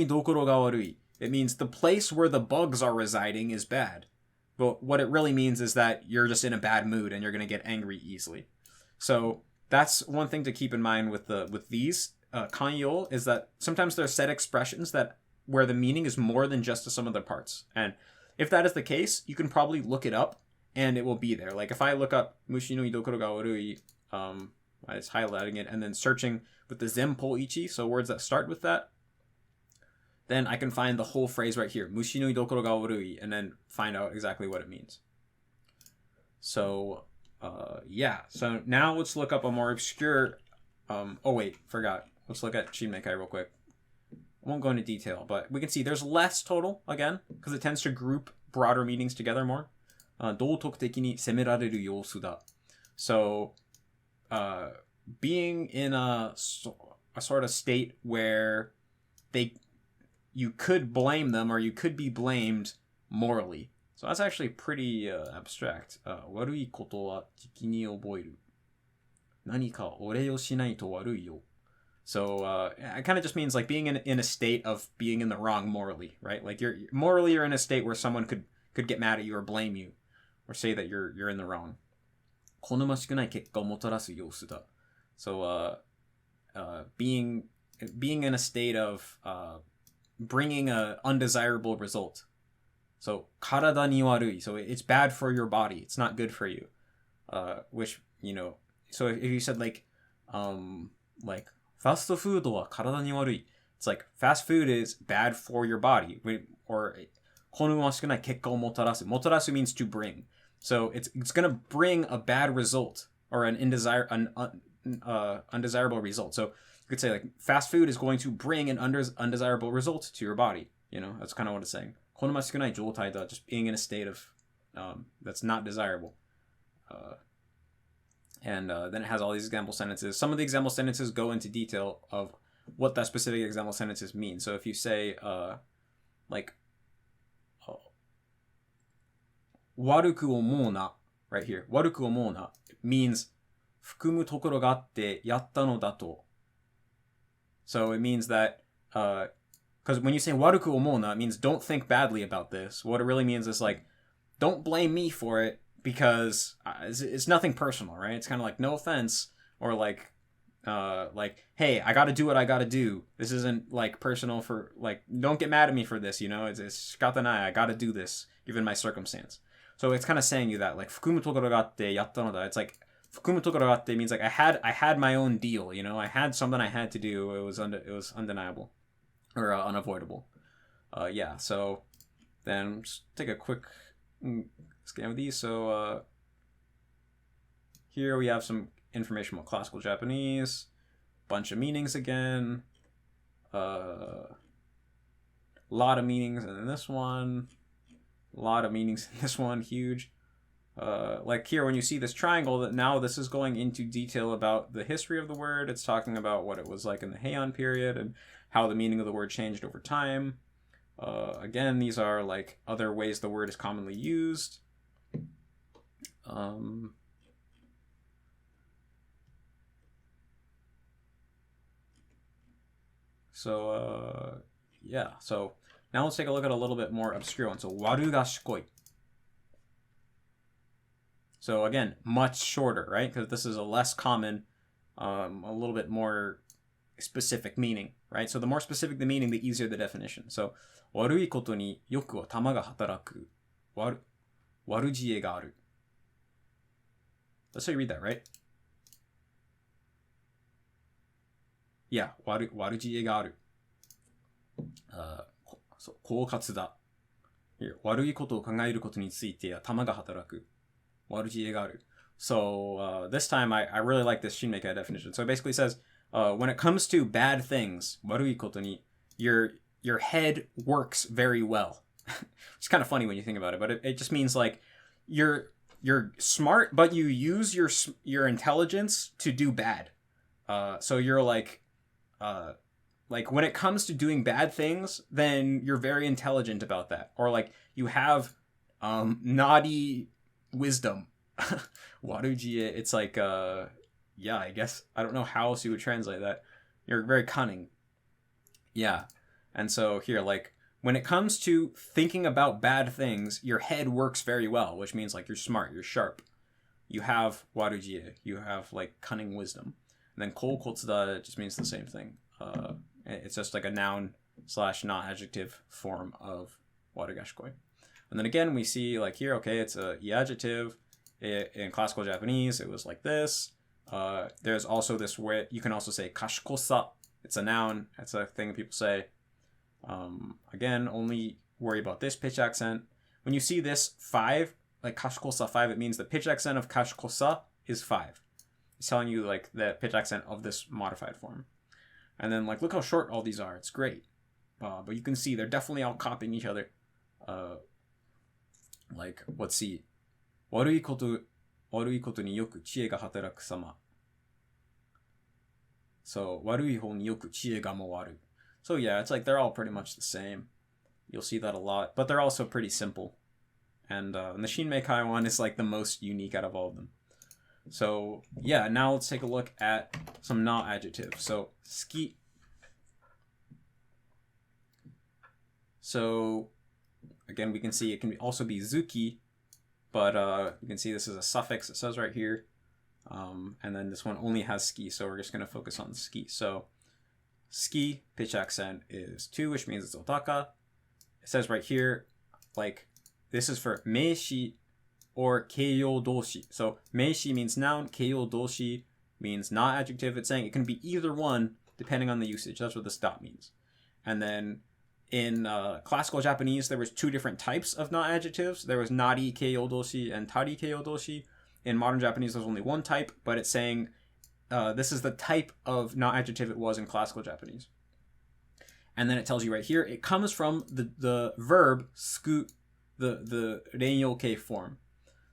dokoro ga warui. It means the place where the bugs are residing is bad. But what it really means is that you're just in a bad mood and you're going to get angry easily. So that's one thing to keep in mind with these kanyo, is that sometimes there are set expressions that where the meaning is more than just the sum of the parts. And if that is the case, you can probably look it up and it will be there. Like if I look up mushinui dokoro ga warui, I was highlighting it and then searching with the zenpo ichi, so words that start with that, then I can find the whole phrase right here, mushinui dokoro ga warui, and then find out exactly what it means. So, yeah. So now let's look up a more obscure... forgot. Let's look at Shinmeikai real quick. I won't go into detail, but we can see there's less total, again, because it tends to group broader meanings together more. Doutoku ni semerareru yousu da. So, being in a sort of state where you could blame them or you could be blamed morally. So that's actually pretty abstract. Warui koto wa jiki ni oboeru. Nani ka ore o shinai to warui yo. So it kind of just means like being in a state of being in the wrong morally, right? Like you're in a state where someone could get mad at you or blame you or say that you're in the wrong. Konomashikunai kekka o motorasu yousu da. So being in a state of bringing a undesirable result. So karada ni warui. So it's bad for your body. It's not good for you. Which, so if you said like fast food wa karada ni warui. It's like fast food is bad for your body. Or konomashikunai kekka o motorasu. Motorasu means to bring. So it's going to bring a bad result or an undesirable result. So you could say like fast food is going to bring an undesirable result to your body. That's kind of what it's saying. Konomashikunai joutai da, just being in a state of that's not desirable. And then it has all these example sentences. Some of the example sentences go into detail of what that specific example sentences mean. So if you say waruku omou na, right here, waruku omou na means fukumu tokoro ga atte yatta no da to. So it means that because when you say waruku omou na, it means don't think badly about this. What it really means is like, don't blame me for it because it's nothing personal, right? It's kind of like no offense, or like hey, I got to do what I got to do. This isn't like personal for like, don't get mad at me for this. It's shikatanai. I got to do this given my circumstance. So it's kind of saying you that like fukumu tokoro ga atte yatta no da. It's like fukumu tokoro ga atte means like I had my own deal. I had something I had to do. It was undeniable or unavoidable. Yeah. So then just take a quick scan of these. So here we have some information about classical Japanese, bunch of meanings again, lot of meanings in this one, huge. Like here, when you see this triangle, that now this is going into detail about the history of the word. It's talking about what it was like in the Heian period and how the meaning of the word changed over time. Again, these are like other ways the word is commonly used. So, yeah. So now let's take a look at a little bit more obscure one. So, waru ga shikoi. So again, much shorter, right? Because this is a less common, a little bit more specific meaning, right? So the more specific the meaning, the easier the definition. So, 悪いことによく頭が働く。悪知恵がある. Let's say you read that, right? Yeah, 悪知恵がある。狡猾だ。悪いことを考えることについて頭が働く。悪知恵がある. So this time I really like this Shinmeikai definition. So it basically says, when it comes to bad things, 悪いことに, your head works very well. It's kind of funny when you think about it, but it just means like you're smart, but you use your intelligence to do bad. So you're like when it comes to doing bad things, then you're very intelligent about that. Or like you have naughty wisdom. Warujie, it's like yeah, I guess I don't know how else you would translate that. You're very cunning. Yeah. And so here, like, when it comes to thinking about bad things, your head works very well, which means like you're smart, you're sharp. You have warujie, you have like cunning wisdom. And then koukotsuda just means the same thing. It's just like a noun / not adjective form of warugashikoi. And then again, we see like here, okay, it's a adjective. In classical Japanese, it was like this. There's also this where you can also say kashikosa. It's a noun. That's a thing people say. Again, only worry about this pitch accent. When you see this 5, like kashikosa 5, it means the pitch accent of kashikosa is 5. It's telling you like the pitch accent of this modified form. And then like look how short all these are. It's great. But you can see they're definitely all copying each other. Like let's see. 悪いことによく知恵が働く様. So 悪い方によく知恵が回る. So yeah, it's like they're all pretty much the same. You'll see that a lot, but they're also pretty simple. And the Shinmeikai one is like the most unique out of all of them. So yeah, now let's take a look at some not adjectives. So ski. So again, we can see it can also be zuki, but you can see this is a suffix. It says right here. And then this one only has ski, so we're just going to focus on ski. So ski pitch accent is 2, which means it's otaka. It says right here, like this is for meishi or keiyo doshi. So meishi means noun, keiyo doshi means not adjective. It's saying it can be either one depending on the usage. That's what this dot means. And then in classical Japanese, there was 2 different types of not adjectives. There was nari keiyo doshi and tari keiyo doshi. In modern Japanese, there's only one type, but it's saying this is the type of not adjective it was in classical Japanese. And then it tells you right here, it comes from the verb suku, the renyoke form.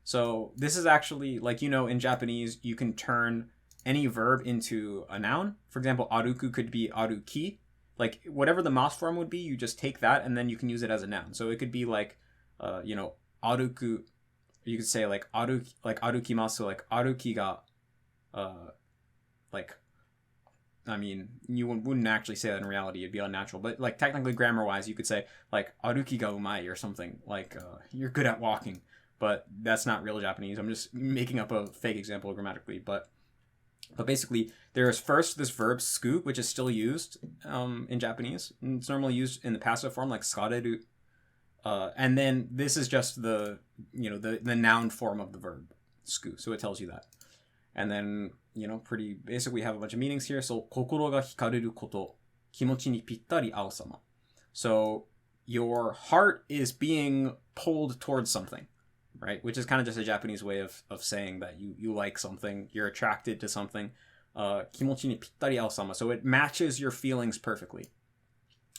So this is actually, like, in Japanese, you can turn any verb into a noun. For example, aruku could be aruki. Like, whatever the mas form would be, you just take that, and then you can use it as a noun. So it could be like, aruku. You could say like arukimasu, like aruki ga, like, I mean, you wouldn't actually say that in reality. It'd be unnatural. But like technically grammar-wise, you could say like aruki ga umai or something. Like you're good at walking. But that's not real Japanese. I'm just making up a fake example grammatically. But basically, there is first this verb suku, which is still used in Japanese. It's normally used in the passive form, like skareru. And then this is just the noun form of the verb suku. So it tells you that. And then, pretty basic, we have a bunch of meanings here. So, 心が惹かれること、気持ちにぴったり合う様. So, your heart is being pulled towards something, right? Which is kind of just a Japanese way of saying that you like something, you're attracted to something. 気持ちにぴったり合う様. So it matches your feelings perfectly.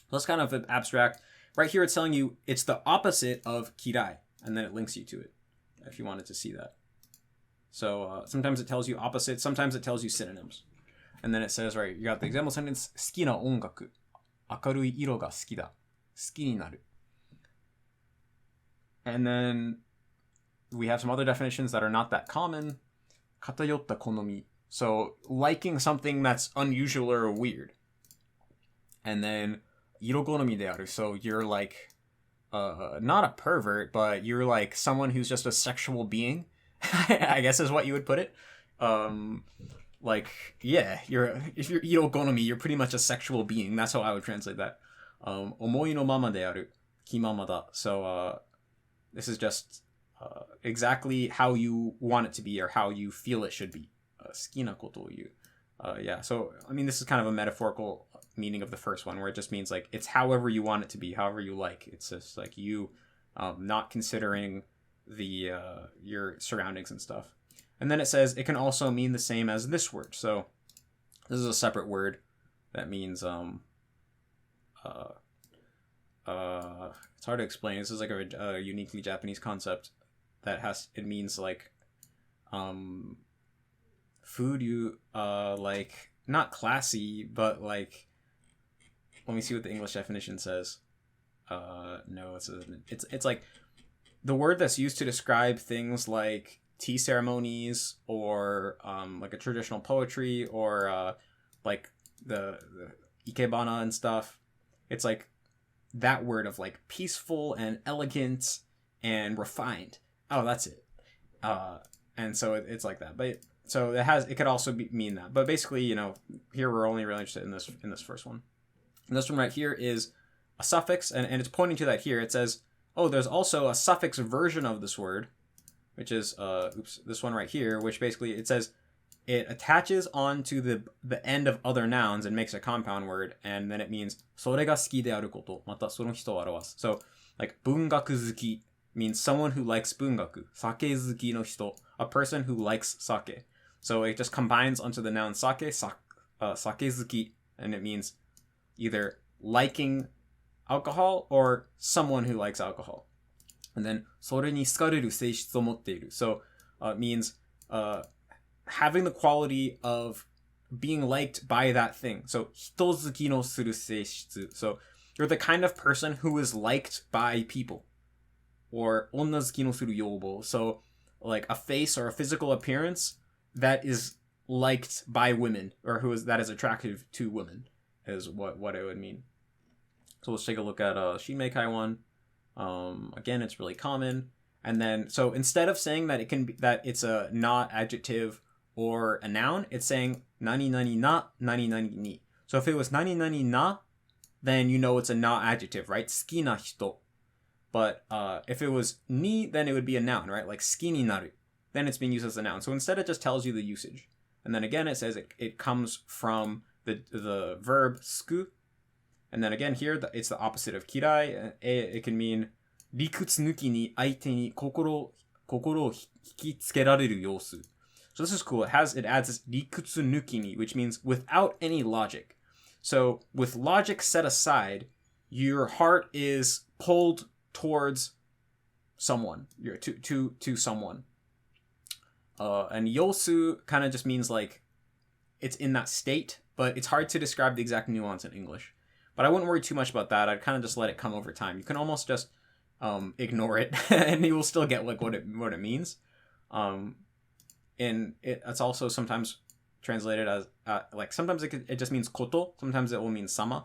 So that's kind of abstract. Right here it's telling you it's the opposite of kirai, and then it links you to it, if you wanted to see that. So sometimes it tells you opposites, sometimes it tells you synonyms. And then it says, right, you got the example sentence, 好きな音楽、明るい色が好きだ、好きになる. And then we have some other definitions that are not that common. 偏った好み. So liking something that's unusual or weird. And then 色好みである. So you're like not a pervert, but you're like someone who's just a sexual being, I guess is what you would put it. Like, yeah, if you're irogonomi, you're pretty much a sexual being. That's how I would translate that. Omoi no mama de aru, kimama da. So, this is just exactly how you want it to be or how you feel it should be. Skina koto you. Yeah, so, I mean, this is kind of a metaphorical meaning of the first one, where it just means, like, it's however you want it to be, however you like. It's just, like, you not considering your surroundings and stuff. And then it says it can also mean the same as this word. So this is a separate word that means it's hard to explain. This is like a uniquely Japanese concept that it means like food you like, not classy, but like, let me see what the English definition says. No, it's like the word that's used to describe things like tea ceremonies or like a traditional poetry or like the ikebana and stuff. It's like that word of like peaceful and elegant and refined. Oh, that's it. And so it's like that. But so it could also mean that. But basically, here we're only really interested in this first one. And this one right here is a suffix, and it's pointing to that here. It says, oh, there's also a suffix version of this word, which is this one right here, which basically it says it attaches onto the end of other nouns and makes a compound word, and then it means それが好きであること、またその人を表す. So, like 文学好き means someone who likes 文学. 酒好きの人, a person who likes sake. So it just combines onto the noun sake, sake 好き, and it means either liking alcohol or someone who likes alcohol. And then それに好かれる性質を持っている. So it means having the quality of being liked by that thing. So 人好きのする性質. So you're the kind of person who is liked by people. Or 女好きのする容貌. So like a face or a physical appearance that is liked by women, or that is attractive to women, is what it would mean. So let's take a look at Shinmeikai one. Again, it's really common. And then, so instead of saying that it's a not adjective or a noun, it's saying nani nani na, nani nani ni. So if it was nani nani na, then you know it's a not adjective, right? Suki na hito. But if it was ni, then it would be a noun, right? Like suki ni naru. Then it's being used as a noun. So instead it just tells you the usage. And then again, it says it comes from the verb suku. And then again here, it's the opposite of kirai. It can mean 理屈抜きに相手に心を引きつけられる様子. So this is cool. It adds this 理屈抜きに, which means without any logic. So with logic set aside, your heart is pulled towards someone, to someone. And yosu kind of just means like it's in that state, but it's hard to describe the exact nuance in English. But I wouldn't worry too much about that. I'd kind of just let it come over time. You can almost just ignore it, and you will still get like what it means. And it's also sometimes translated as like sometimes it just means koto. Sometimes it will mean sama.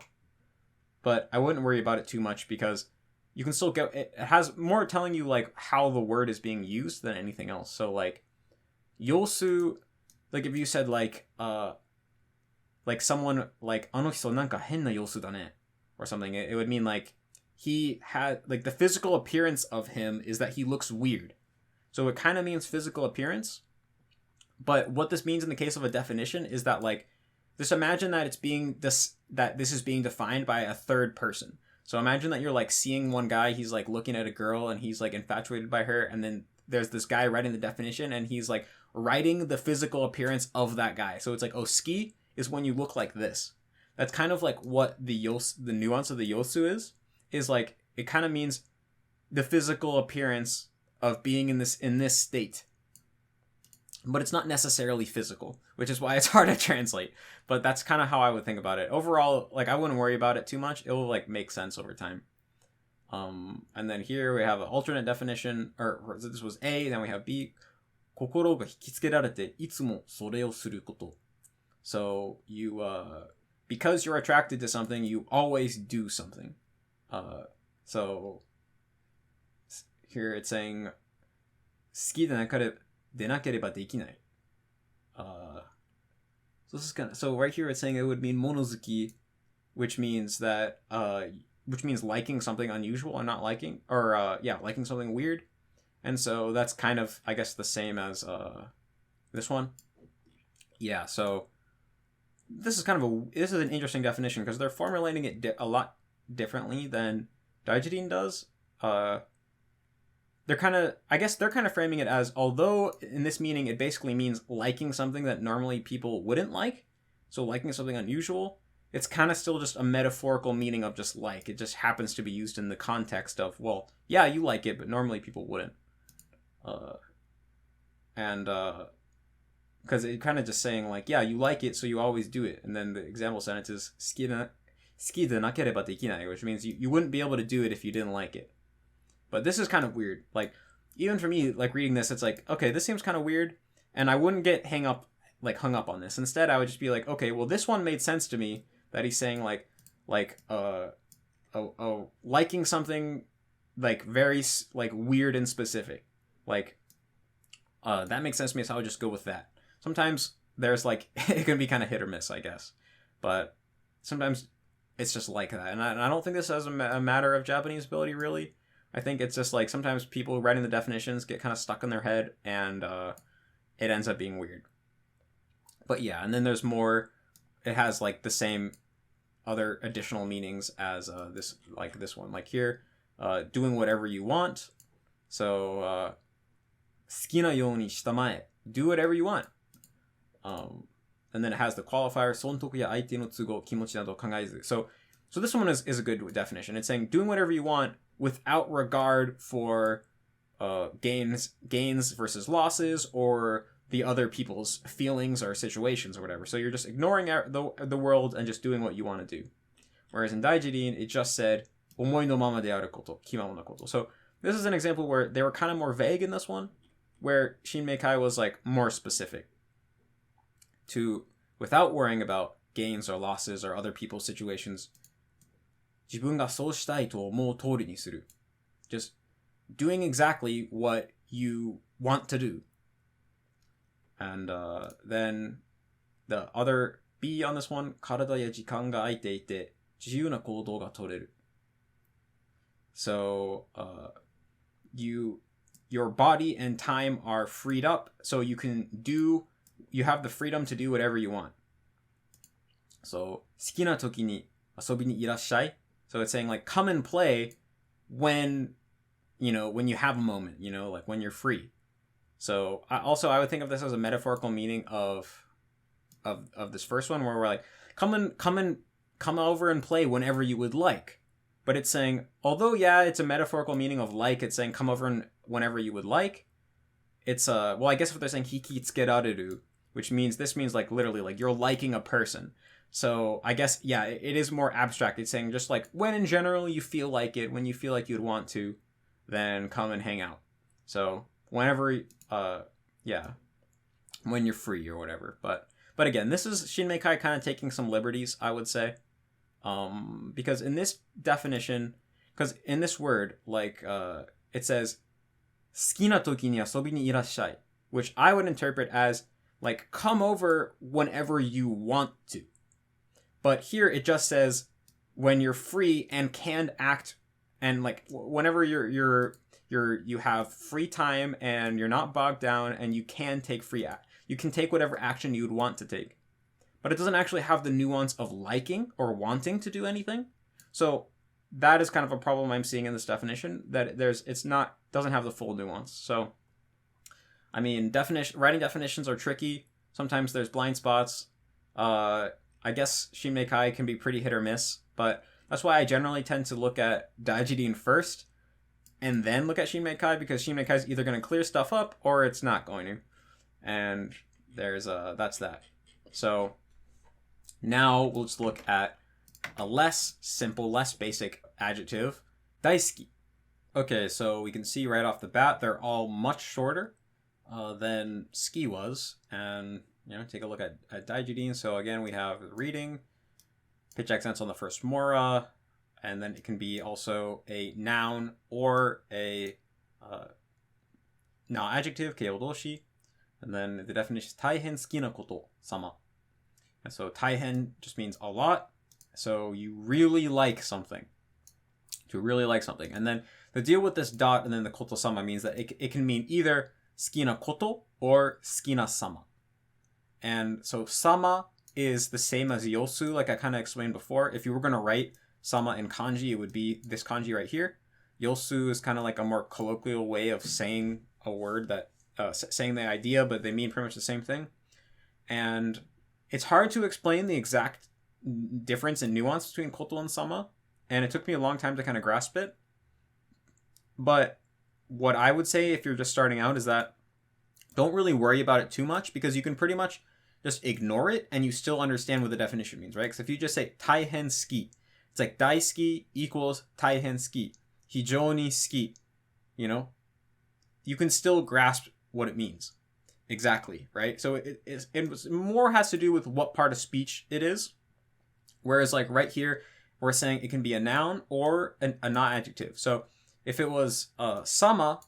But I wouldn't worry about it too much because you can still get it has more telling you like how the word is being used than anything else. So like yosu, like if you said like someone like あの人なんか変な様子だね or something, it would mean like he had like the physical appearance of him is that he looks weird. So it kind of means physical appearance. But what this means in the case of a definition is that like just imagine that this is being defined by a third person. So imagine that you're like seeing one guy, he's like looking at a girl and he's like infatuated by her, and then there's this guy writing the definition and he's like writing the physical appearance of that guy. So it's like osuki is when you look like this. That's kind of like what the nuance of the yosu is like it kind of means the physical appearance of being in this state. But it's not necessarily physical, which is why it's hard to translate. But that's kind of how I would think about it. Overall, like I wouldn't worry about it too much. It will like make sense over time. And then here we have an alternate definition, or this was A, then we have B. 心が引きつけられていつもそれをすること. So you because you're attracted to something, you always do something. So here it's saying 好きでなければでなければできない。So this is so right here it's saying it would mean monozuki, which means that which means liking something unusual and not liking, or liking something weird. And so that's kind of, I guess, the same as this one. Yeah, so this is this is an interesting definition because they're formulating it a lot differently than Daiichi does. They're kind of framing it as, although in this meaning it basically means liking something that normally people wouldn't like, so liking something unusual, it's kind of still just a metaphorical meaning of just like. It just happens to be used in the context of, well, yeah, you like it, but normally people wouldn't. Because it kind of just saying like, yeah, you like it, so you always do it. And then the example sentence is, 好きでなければできない, which means you wouldn't be able to do it if you didn't like it. But this is kind of weird. Like, even for me, like reading this, it's like, okay, this seems kind of weird, and I wouldn't get hung up on this. Instead, I would just be like, okay, well, this one made sense to me, that he's saying liking something like very like weird and specific. Like, that makes sense to me, so I would just go with that. Sometimes there's like, it can be kind of hit or miss, I guess. But sometimes it's just like that. And I don't think this is a matter of Japanese ability, really. I think it's just like sometimes people writing the definitions get kind of stuck in their head, and it ends up being weird. But yeah, and then there's more. It has like the same other additional meanings as this one. Like here, doing whatever you want. So, 好きなようにしたまえ. Do whatever you want. And then it has the qualifier, 損得や相手の都合、気持ちなど考えず. So this one is a good definition. It's saying doing whatever you want without regard for gains versus losses, or the other people's feelings or situations or whatever. So you're just ignoring the world and just doing what you want to do. Whereas in Daijin, it just said 思いのままであること、気ままなこと. So this is an example where they were kind of more vague in this one, where Shinmeikai was like more specific. Without worrying about gains or losses or other people's situations, 自分がそうしたいと思う通りにする. Just doing exactly what you want to do. And then the other B on this one, 体や時間が空いていて自由な行動が取れる. So your body and time are freed up, so you have the freedom to do whatever you want. So 好きな時に遊びにいらっしゃい. So it's saying like, come and play when you have a moment, like when you're free. So I would think of this as a metaphorical meaning of this first one, where we're like, come over and play whenever you would like. But it's saying, although yeah, it's a metaphorical meaning of like, it's saying come over and whenever you would like. It's I guess what they're saying, hiki tsukerareru, which means like literally like you're liking a person. So I guess, yeah, it is more abstract. It's saying just like when in general you feel like it, when you feel like you'd want to, then come and hang out. So whenever, when you're free or whatever. But again, this is Shinmeikai kind of taking some liberties, I would say. Because in this definition, because in this word, like, it says, 好きな時に遊びにいらっしゃい, which I would interpret as, like, come over whenever you want to. But here it just says, when you're free and can act, and like, whenever you have free time and you're not bogged down and you can take you can take whatever action you'd want to take. But it doesn't actually have the nuance of liking or wanting to do anything. So that is kind of a problem I'm seeing in this definition, that doesn't have the full nuance. So, I mean, writing definitions are tricky. Sometimes there's blind spots. I guess Shinmeikai can be pretty hit or miss, but that's why I generally tend to look at Daijin first and then look at Shinmeikai, because Shinmeikai is either going to clear stuff up or it's not going to. And that's that. So now we'll just look at a less simple, less basic adjective, daisuki. Okay, so we can see right off the bat they're all much shorter than ski was. And take a look at Daijin. So again, we have reading, pitch accents on the first mora, and then it can be also a noun or a adjective, keirodoshi. And then the definition is 大変好きなこと様. And so 大変 just means a lot. So you really like something. To really like something. And then the deal with this dot and then the koto sama means that it can mean either 好きなこと or 好きなsama. And so sama is the same as yosu, like I kind of explained before. If you were going to write sama in kanji, it would be this kanji right here. Yosu is kind of like a more colloquial way of saying a word that, saying the idea, but they mean pretty much the same thing. And it's hard to explain the exact difference and nuance between koto and sama, and it took me a long time to kind of grasp it. But what I would say if you're just starting out is that don't really worry about it too much, because you can pretty much just ignore it and you still understand what the definition means, right? Because if you just say 大変好き, it's like 大好き equals 大変好き, 非常に好き, you know? You can still grasp what it means. Exactly, right? So it more has to do with what part of speech it is. Whereas like right here, we're saying it can be a noun or a not adjective. So if it was sama,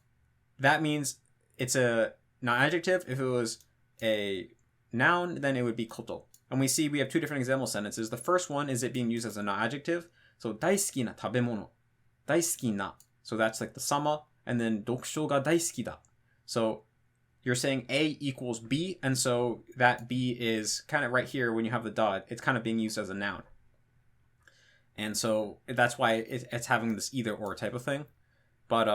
that means it's a not adjective. If it was a noun, then it would be koto. And we see we have two different example sentences. The first one is it being used as a not adjective. So 大好きな食べ物. 大好きな. So that's like the sama. And then 読書が大好きだ. So you're saying A equals B. And so that B is kind of right here when you have the dot. It's kind of being used as a noun. And so that's why it's having this either or type of thing. But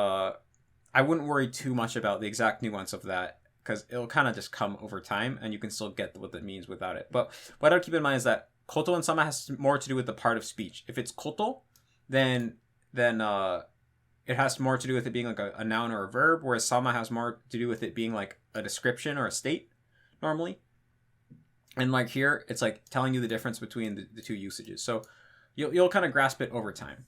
I wouldn't worry too much about the exact nuance of that, because it'll kind of just come over time and you can still get what that means without it. But what I would keep in mind is that koto and sama has more to do with the part of speech. If it's koto, then it has more to do with it being like a noun or a verb, whereas sama has more to do with it being like a description or a state normally. And like here, it's like telling you the difference between the two usages. So you'll kind of grasp it over time.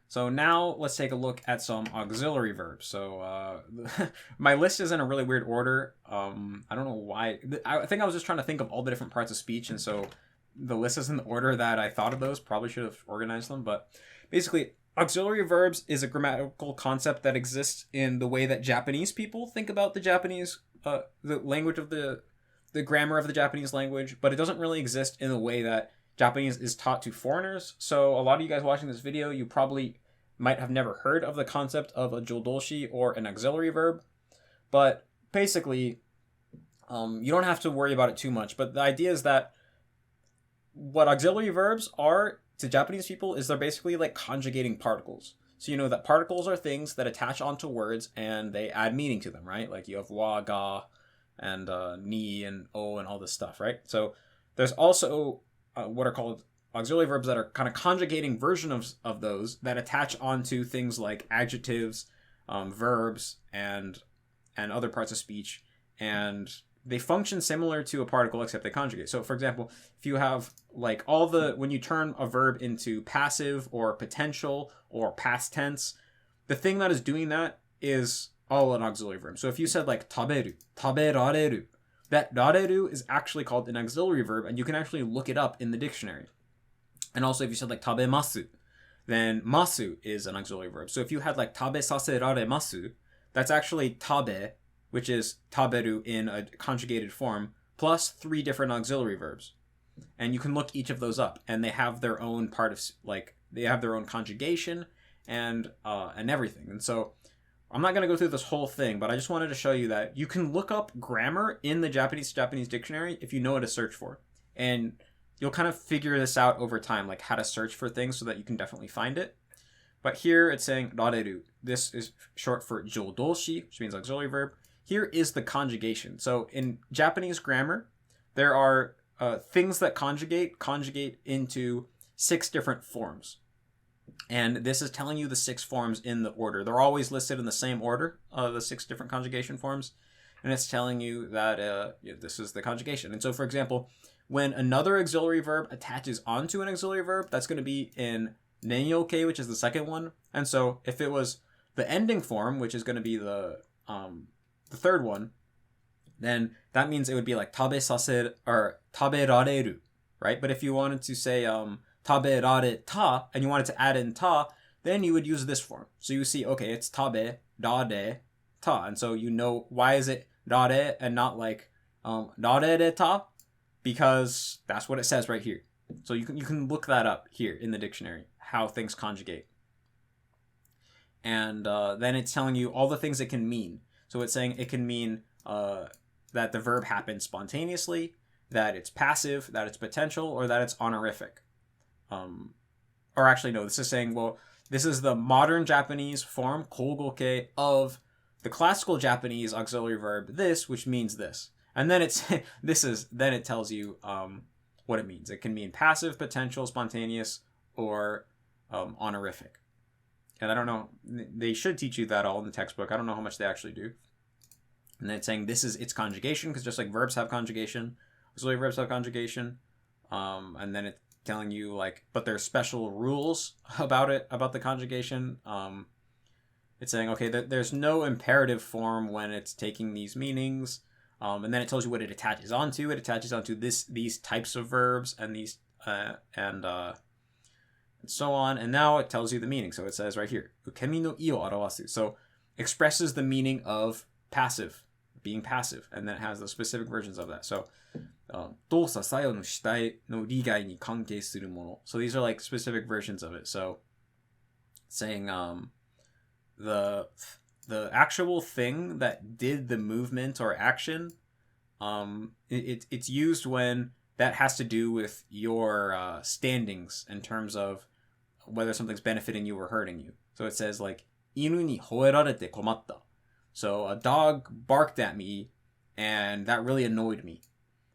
So now let's take a look at some auxiliary verbs. So my list is in a really weird order. I don't know why. I think I was just trying to think of all the different parts of speech, and so the list is in the order that I thought of those. Probably should have organized them, but basically, auxiliary verbs is a grammatical concept that exists in the way that Japanese people think about the Japanese, the language of the grammar of the Japanese language, but it doesn't really exist in the way that Japanese is taught to foreigners. So a lot of you guys watching this video, you probably might have never heard of the concept of a jodoshi or an auxiliary verb. But basically, you don't have to worry about it too much. But the idea is that what auxiliary verbs are to Japanese people is they're basically like conjugating particles. So you know that particles are things that attach onto words and they add meaning to them, right? Like you have wa, ga, and ni, and o, and all this stuff, right? So there's also what are called auxiliary verbs that are kind of conjugating version of those that attach onto things like adjectives, verbs, and other parts of speech, and they function similar to a particle except they conjugate. So for example, if you have like when you turn a verb into passive or potential or past tense, the thing that is doing that is all an auxiliary verb. So if you said like taberu, taberareru, that rareru is actually called an auxiliary verb, and you can actually look it up in the dictionary. And also if you said like tabemasu, then masu is an auxiliary verb. So if you had like tabesaseraremasu, that's actually tabe, which is taberu in a conjugated form, plus 3 different auxiliary verbs. And you can look each of those up, and they have their own part of, like, they have their own conjugation and everything. And so I'm not going to go through this whole thing, but I just wanted to show you that you can look up grammar in the Japanese dictionary if you know what to search for. And you'll kind of figure this out over time, like how to search for things so that you can definitely find it. But here it's saying rareru. This is short for jodoshi, which means auxiliary verb. Here is the conjugation. So in Japanese grammar, there are things that conjugate into 6 different forms. And this is telling you the 6 forms in the order. They're always listed in the same order, the 6 different conjugation forms. And it's telling you that this is the conjugation. And so, for example, when another auxiliary verb attaches onto an auxiliary verb, that's going to be in nenyoke, which is the second one. And so if it was the ending form, which is going to be the third one, then that means it would be like tabesaser or taberareru, right? But if you wanted to say taberareta and you wanted to add in ta, then you would use this form. So you see, okay, it's tabe, rare, ta. And so you know, why is it rare and not like rarereta, because that's what it says right here. So you can look that up here in the dictionary, how things conjugate. And then it's telling you all the things it can mean. So it's saying it can mean that the verb happens spontaneously, that it's passive, that it's potential, or that it's honorific. Or actually, no, this is saying, well, this is the modern Japanese form, kogoke, of the classical Japanese auxiliary verb this, which means this. And then then it tells you what it means. It can mean passive, potential, spontaneous, or honorific. And I don't know, they should teach you that all in the textbook. I don't know how much they actually do. And then it's saying this is its conjugation, because just like verbs have conjugation, auxiliary verbs have conjugation. And then it's telling you like, but there's special rules about it, about the conjugation. It's saying, okay, there's no imperative form when it's taking these meanings. And then it tells you what it attaches onto. It attaches onto these types of verbs and these and so on. And now it tells you the meaning. So it says right here, ukemi no i o arawasu. So expresses the meaning of passive, being passive. And then it has the specific versions of that. So dosa sayo no shitai no rigai ni kankei suru mono. So these are like specific versions of it. So saying the actual thing that did the movement or action, it's used when that has to do with your standings in terms of whether something's benefiting you or hurting you. So it says like, inu ni hoerarete komatta. So a dog barked at me and that really annoyed me.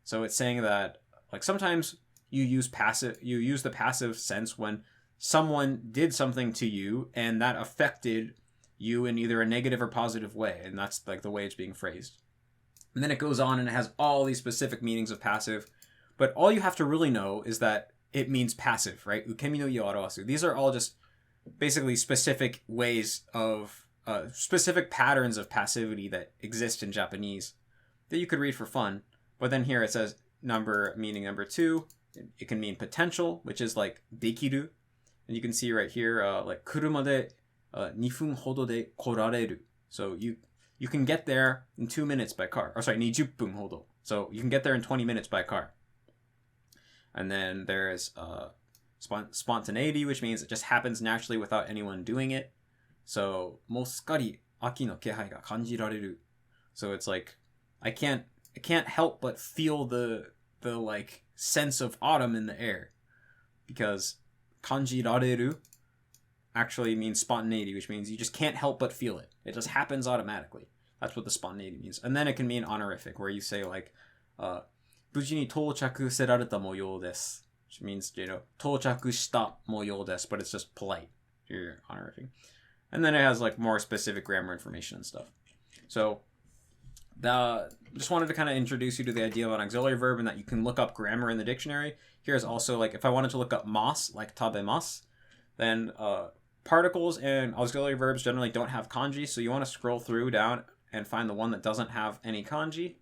So it's saying that like sometimes you use the passive sense when someone did something to you and that affected you in either a negative or positive way, and that's like the way it's being phrased. And then it goes on and it has all these specific meanings of passive, but all you have to really know is that it means passive, right? Ukemi no i o arawasu. These are all just basically specific ways of specific patterns of passivity that exist in Japanese that you could read for fun. But then here it says meaning number 2. It can mean potential, which is like dekiru, and you can see right here like kuruma de 2分ほどで来られる. So you can get there in 2 minutes by car. Or sorry, 20分ほど. So you can get there in 20 minutes by car. And then there's spontaneity, which means it just happens naturally without anyone doing it. So もうすっかり秋の気配が感じられる. So it's like I can't help but feel the like sense of autumn in the air, because 感じられる actually means spontaneity, which means you just can't help but feel it. It just happens automatically. That's what the spontaneity means. And then it can mean honorific, where you say like 無事に到着せられた模様です, which means, 到着した模様です, but it's just polite. You're honorific. And then it has like more specific grammar information and stuff. So just wanted to kind of introduce you to the idea of an auxiliary verb and that you can look up grammar in the dictionary. Here's also like if I wanted to look up mas, like tabemasu, then particles and auxiliary verbs generally don't have kanji, so you want to scroll through down and find the one that doesn't have any kanji.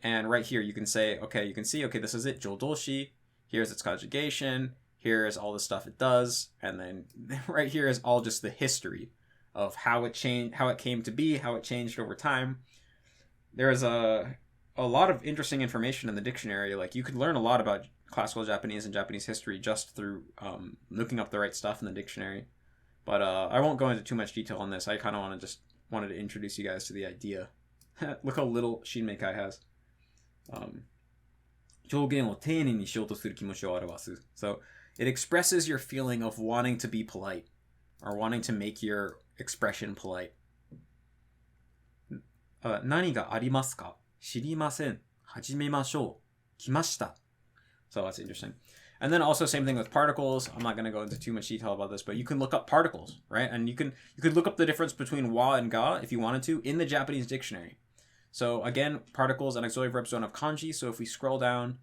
And right here you can say, okay, this is it, jodoshi. Here's its conjugation. Here's all the stuff it does. And then right here is all just the history of how it changed, how it came to be, how it changed over time. There's a lot of interesting information in the dictionary. Like you could learn a lot about classical Japanese and Japanese history just through looking up the right stuff in the dictionary. But I won't go into too much detail on this. I kind of wanted to introduce you guys to the idea. Look how little Shinmeikai has. 表現を丁寧にしようとする気持ちを表す. So it expresses your feeling of wanting to be polite or wanting to make your expression polite. 何がありますか? 知りません. 始めましょう. 来ました. So that's interesting. And then also same thing with particles. I'm not going to go into too much detail about this, but you can look up particles, right? And you could look up the difference between wa and ga if you wanted to in the Japanese dictionary. So again, particles and auxiliary verbs don't have kanji. So if we scroll down,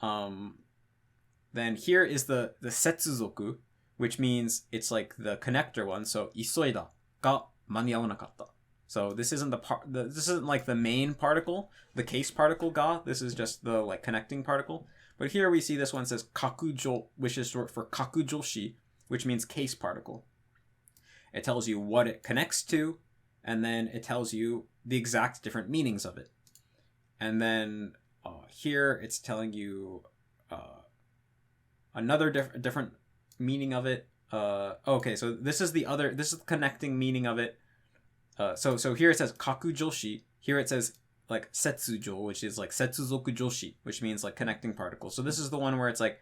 then here is the setsuzoku, which means it's like the connector one. So isoida ga maniawanakatta. So this isn't this isn't like the main particle, the case particle ga. This is just the like connecting particle. But here we see this one says kakujo, which is short for kakujoshi, which means case particle. It tells you what it connects to, and then it tells you the exact different meanings of it. And then here it's telling you another different meaning of it. Okay, so this is the connecting meaning of it. So here it says kaku joshi. Here it says like setsujo, which is like setsuzoku joshi, which means like connecting particles. So this is the one where it's like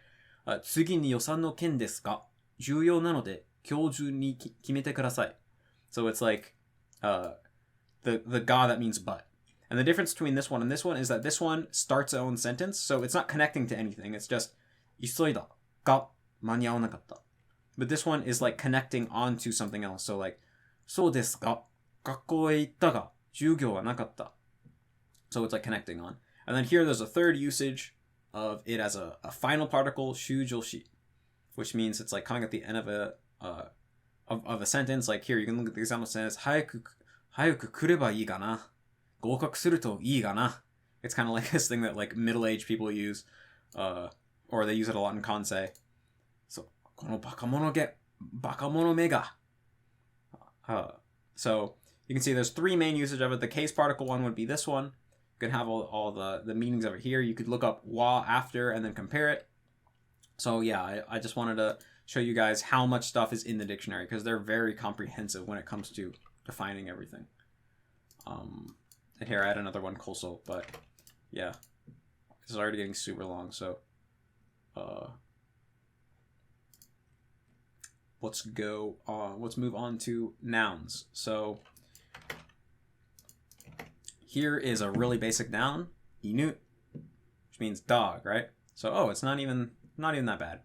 次に予算の件ですが重要なので今日中に決めてください. So it's like the ga that means but. And the difference between this one and this one is that this one starts its own sentence, so it's not connecting to anything. It's just 急いだが間に合わなかった. But this one is like connecting onto something else. So like そうですが学校へ行ったが授業はなかった. So it's like connecting on. And then here there's a third usage of it as a final particle, shujoshi, which means it's like coming at the end of a sentence. Like here you can look at the example sentence, 早く来ればいいかな. 合格するといいかな. It's kind of like this thing that like middle-aged people use, or they use it a lot in kansei. So このバカ者めが. So you can see there's three main usage of it. The case particle one would be this one. You can have all the meanings of it here. You could look up wa after and then compare it. So yeah, I just wanted to show you guys how much stuff is in the dictionary because they're very comprehensive when it comes to defining everything. And here I had another one, koso, but yeah, this is already getting super long. So let's move on to nouns. So here is a really basic noun, inu, which means dog, right? So, it's not even that bad.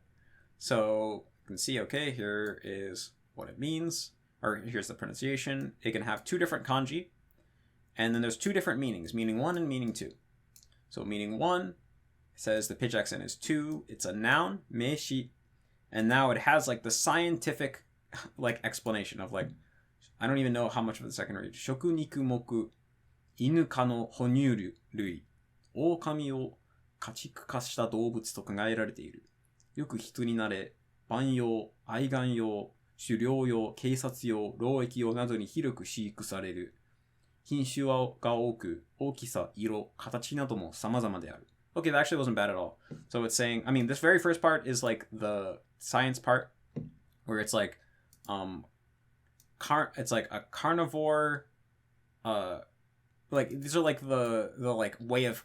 So you can see, okay, here is what it means, or here's the pronunciation. It can have two different kanji, and then there's two different meanings, meaning one and meaning two. So meaning one says the pitch accent is two. It's a noun, meishi, and now it has like the scientific like explanation of like, I don't even know how much of the second read. Shoku niku moku 犬科の哺乳類、狼を家畜化した動物と考えられている。よく人になれ、万用、愛玩用、狩猟用、警察用、労役用などに広く飼育される。品種が多く、大きさ、色、形なども様々である。Okay, that actually wasn't bad at all. So it's saying, I mean, this very first part is like the science part, where it's like, it's like a carnivore, like these are like the like way of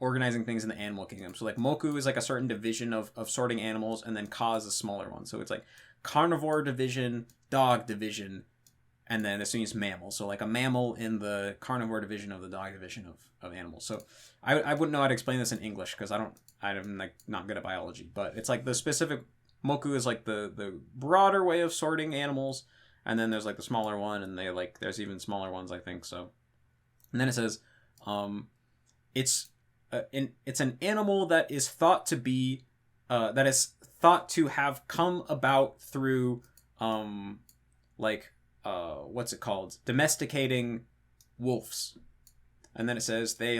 organizing things in the animal kingdom. So like moku is like a certain division of sorting animals, and then ka is a smaller one. So it's like carnivore division, dog division, and then this means mammal. So like a mammal in the carnivore division of the dog division of animals. So I wouldn't know how to explain this in English because I'm like not good at biology. But it's like the specific moku is like the broader way of sorting animals, and then there's like the smaller one, and there's even smaller ones, I think. So. And then it says, it's an animal that is thought to be, that is thought to have come about through, what's it called? Domesticating wolves. And then it says they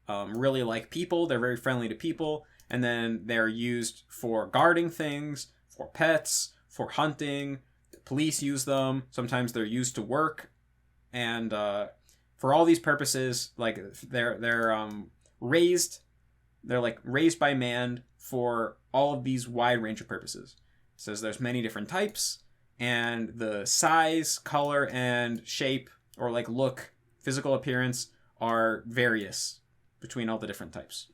really like people. They're very friendly to people. And then they're used for guarding things, for pets, for hunting. The police use them. Sometimes they're used to work. And, for all these purposes, like they're raised by man for all of these wide range of purposes. It says there's many different types, and the size, color, and shape, or like look, physical appearance are various between all the different types.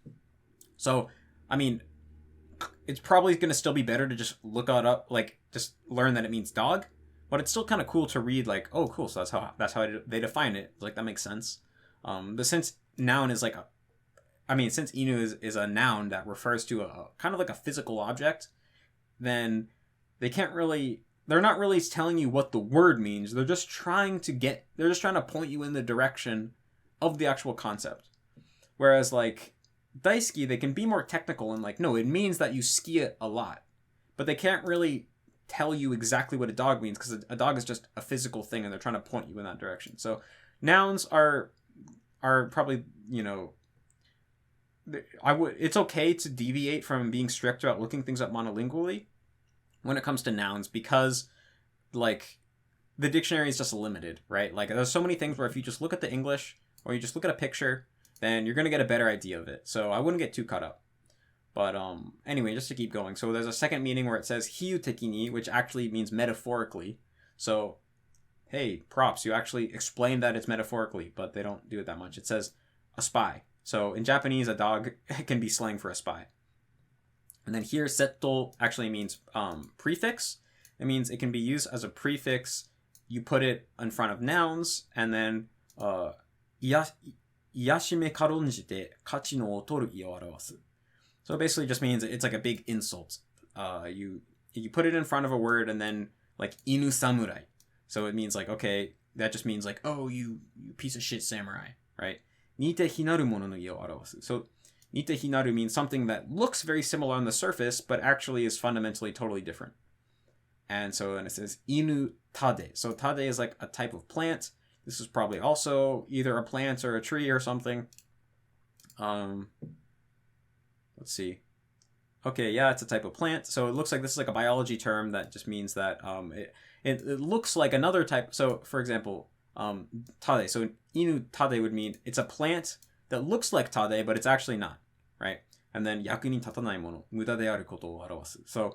So, I mean, it's probably going to still be better to just look it up, like just learn that it means dog. But it's still kind of cool to read, like, oh, cool, so that's how they define it. Like, that makes sense. But since noun is like since inu is a noun that refers to a kind of like a physical object, then they're not really telling you what the word means. They're just trying to point you in the direction of the actual concept. Whereas, like, Daisuki, they can be more technical and like, no, it means that you ski it a lot. But they can't really tell you exactly what a dog means because a dog is just a physical thing and they're trying to point you in that direction. So nouns are probably, it's okay to deviate from being strict about looking things up monolingually when it comes to nouns because like the dictionary is just limited, right? Like there's so many things where if you just look at the English or you just look at a picture, then you're going to get a better idea of it. So I wouldn't get too caught up. But anyway, just to keep going. So there's a second meaning where it says hiyuteki ni, which actually means metaphorically. So, hey, props, you actually explained that it's metaphorically, but they don't do it that much. It says a spy. So in Japanese, a dog can be slang for a spy. And then here, setto actually means prefix. It means it can be used as a prefix. You put it in front of nouns, and then iyashime karonjite kachi no otoru i o arawasu. So it basically just means it's like a big insult. You put it in front of a word, and then like inu samurai. So it means like, okay, that just means like, oh, you piece of shit samurai, right? Nite hinaru mono no i o arawasu. So nite hinaru means something that looks very similar on the surface, but actually is fundamentally totally different. And so then it says inu tade. So tade is like a type of plant. This is probably also either a plant or a tree or something. Let's see. Okay, yeah, it's a type of plant. So it looks like this is like a biology term that just means that it looks like another type. So, for example, tade. So inu tade would mean it's a plant that looks like tade, but it's actually not, right? And then yaku ni tatanai mono, muda de aru koto o arawasu. So,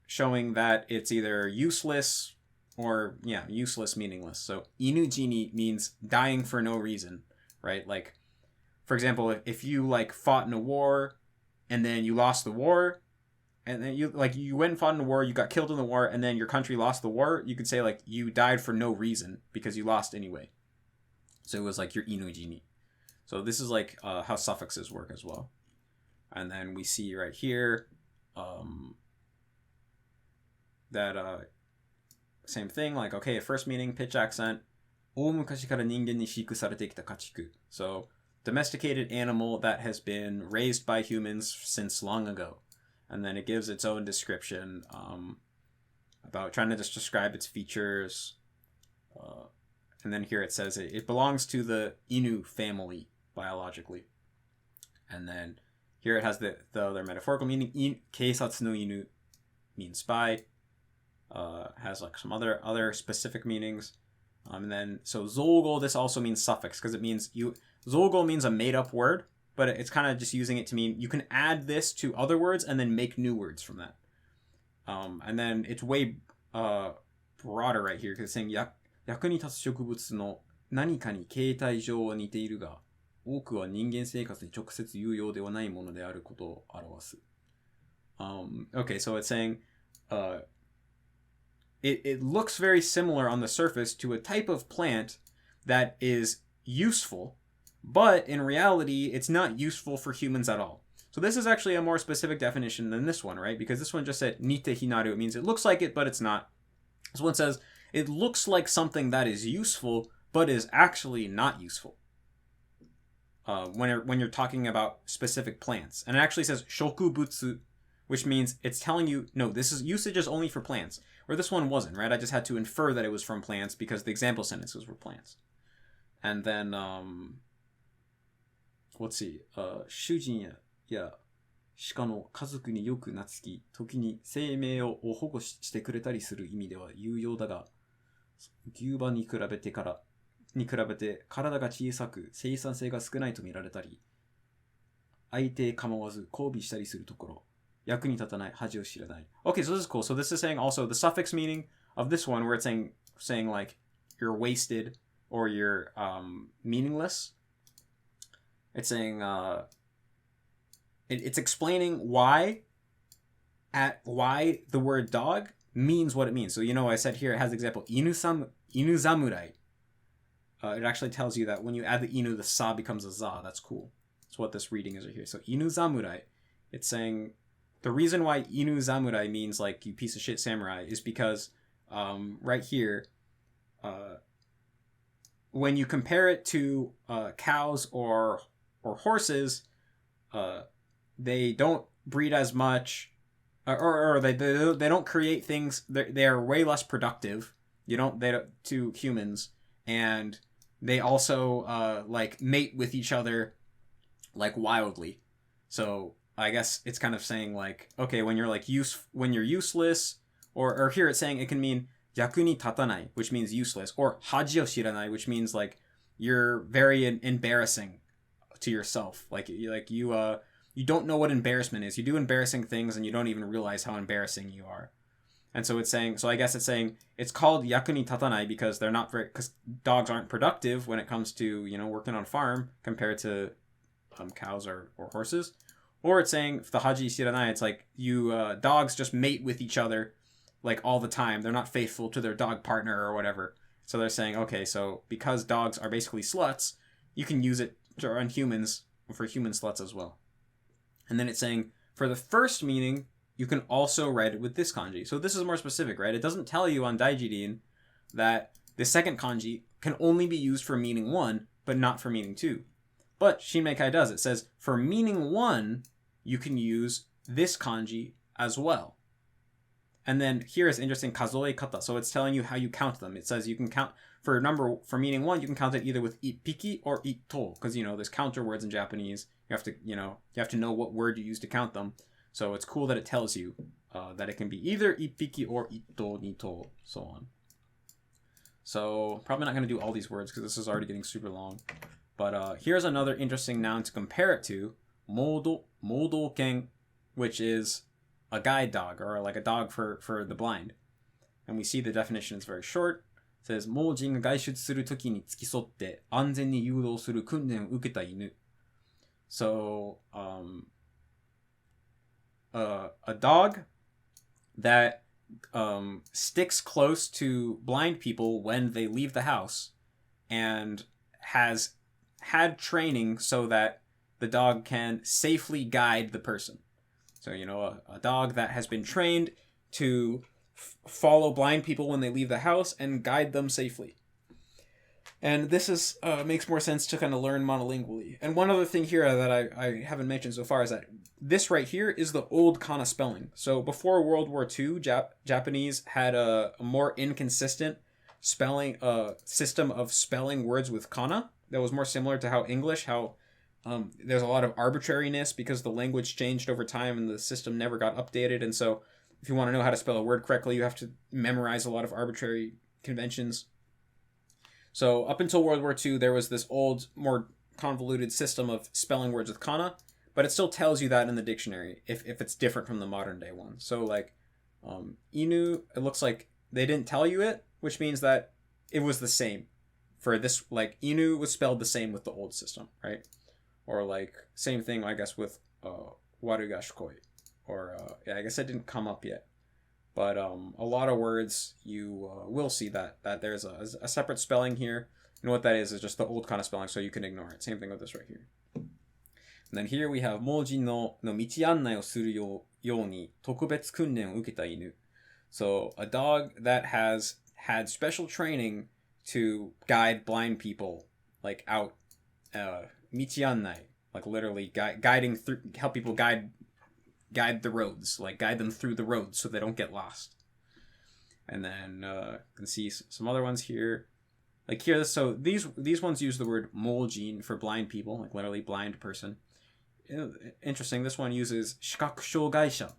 showing that it's either useless or, yeah, useless, meaningless. So inu jini means dying for no reason, right? Like, for example, if you like fought in a war and then you lost the war, and then you went and fought in a war, you got killed in the war, and then your country lost the war, you could say like you died for no reason because you lost anyway. So it was like your inu jini. So this is like how suffixes work as well. And then we see right here that same thing, like, okay, first meaning, pitch accent. 大昔から人間に飼育されてきた家畜. So, domesticated animal that has been raised by humans since long ago. And then it gives its own description about trying to just describe its features. And then here it says it belongs to the Inu family biologically. And then here it has the other metaphorical meaning. Keisatsu no inu means spy. Has like some other specific meanings. And then, so zogo, this also means suffix, because it means zogo means a made-up word, but it's kind of just using it to mean you can add this to other words and then make new words from that. And then it's way broader right here, because it's saying, 役に立つ植物の何かに形態上は似ているが、多くは人間生活に直接有用ではないものであることを表す. Okay, so it's saying, it looks very similar on the surface to a type of plant that is useful, but in reality, it's not useful for humans at all. So this is actually a more specific definition than this one, right? Because this one just said nite hinaru. It means it looks like it, but it's not. This one says it looks like something that is useful, but is actually not useful. When you're talking about specific plants. And it actually says shokubutsu, which means it's telling you, no, this is usage is only for plants. Where this one wasn't, right? I just had to infer that it was from plants because the example sentences were plants. And then, let's see. 主人や鹿の家族によく懐き、時に生命を保護してくれたりする意味では有用だが、牛馬に比べて体が小さく生産性が少ないと見られたり、相手構わず交尾したりするところ、役に立たない、恥を知らない. Okay, so this is cool. So this is saying also the suffix meaning of this one, where it's saying like you're wasted or you're meaningless. It's saying it's explaining why the word dog means what it means. So I said here it has the example inu zamurai. It actually tells you that when you add the inu, the sa becomes a za. That's cool. That's what this reading is right here. So inu zamurai. It's saying the reason why inu zamurai means like you piece of shit samurai is because right here, when you compare it to cows or horses, they don't breed as much, or they don't create things. They are way less productive. They don't to humans, and they also like mate with each other like wildly. So I guess it's kind of saying like, okay, when you're like when you're useless, or here it's saying it can mean yaku ni tatanai, which means useless, or haji o shiranai, which means like you're very embarrassing to yourself. Like you don't know what embarrassment is. You do embarrassing things and you don't even realize how embarrassing you are. And so it's saying, so I guess it's saying it's called yaku ni tatanai because they're not very, because dogs aren't productive when it comes to, you know, working on a farm compared to cows or horses. Or it's saying the haji shiranai, it's like you dogs just mate with each other like all the time. They're not faithful to their dog partner or whatever. So they're saying, okay, so because dogs are basically sluts, you can use it on humans for human sluts as well. And then it's saying for the first meaning, you can also write it with this kanji. So this is more specific, right? It doesn't tell you on Daijin that the second kanji can only be used for meaning 1, but not for meaning 2. But Shinmeikai does. It says for meaning 1, you can use this kanji as well. And then here is interesting, kazoe kata. So it's telling you how you count them. It says you can count for meaning 1, you can count it either with ippiki or itto, because, you know, there's counter words in Japanese. You have to know what word you use to count them. So it's cool that it tells you that it can be either ippiki or itto, nito, so on. So probably not going to do all these words because this is already getting super long. But here's another interesting noun to compare it to, modoken, which is a guide dog, or like a dog for the blind. And we see the definition is very short. It says, 盲人が外出するときに付き添って安全に誘導する訓練を受けた犬. So, a dog that sticks close to blind people when they leave the house and has had training so that the dog can safely guide the person. So, you know, a dog that has been trained to follow blind people when they leave the house and guide them safely. And this is makes more sense to kind of learn monolingually. And one other thing here that I haven't mentioned so far is that this right here is the old Kana spelling. So before World War II, Japanese had a more inconsistent spelling system of spelling words with Kana that was more similar to how English, there's a lot of arbitrariness because the language changed over time and the system never got updated. And so if you want to know how to spell a word correctly, you have to memorize a lot of arbitrary conventions. So up until World War II, there was this old, more convoluted system of spelling words with kana, but it still tells you that in the dictionary if it's different from the modern day one. So like inu, it looks like they didn't tell you it, which means that it was the same. For this, like inu was spelled the same with the old system, right? Or like same thing, I guess, with warugashikoi. Or I guess it didn't come up yet. But a lot of words, you will see that there's a separate spelling here. And what that is just the old kind of spelling, so you can ignore it. Same thing with this right here. And then here we have 盲人の道案内をするように特別訓練を受けた犬. So a dog that has had special training to guide blind people, like out, 道案内, like literally guiding through, help people guide the roads, like guide them through the roads so they don't get lost. And then you can see some other ones here. Like here, so these ones use the word moljin for blind people, like literally blind person. Interesting, this one uses shikaku shougaisha.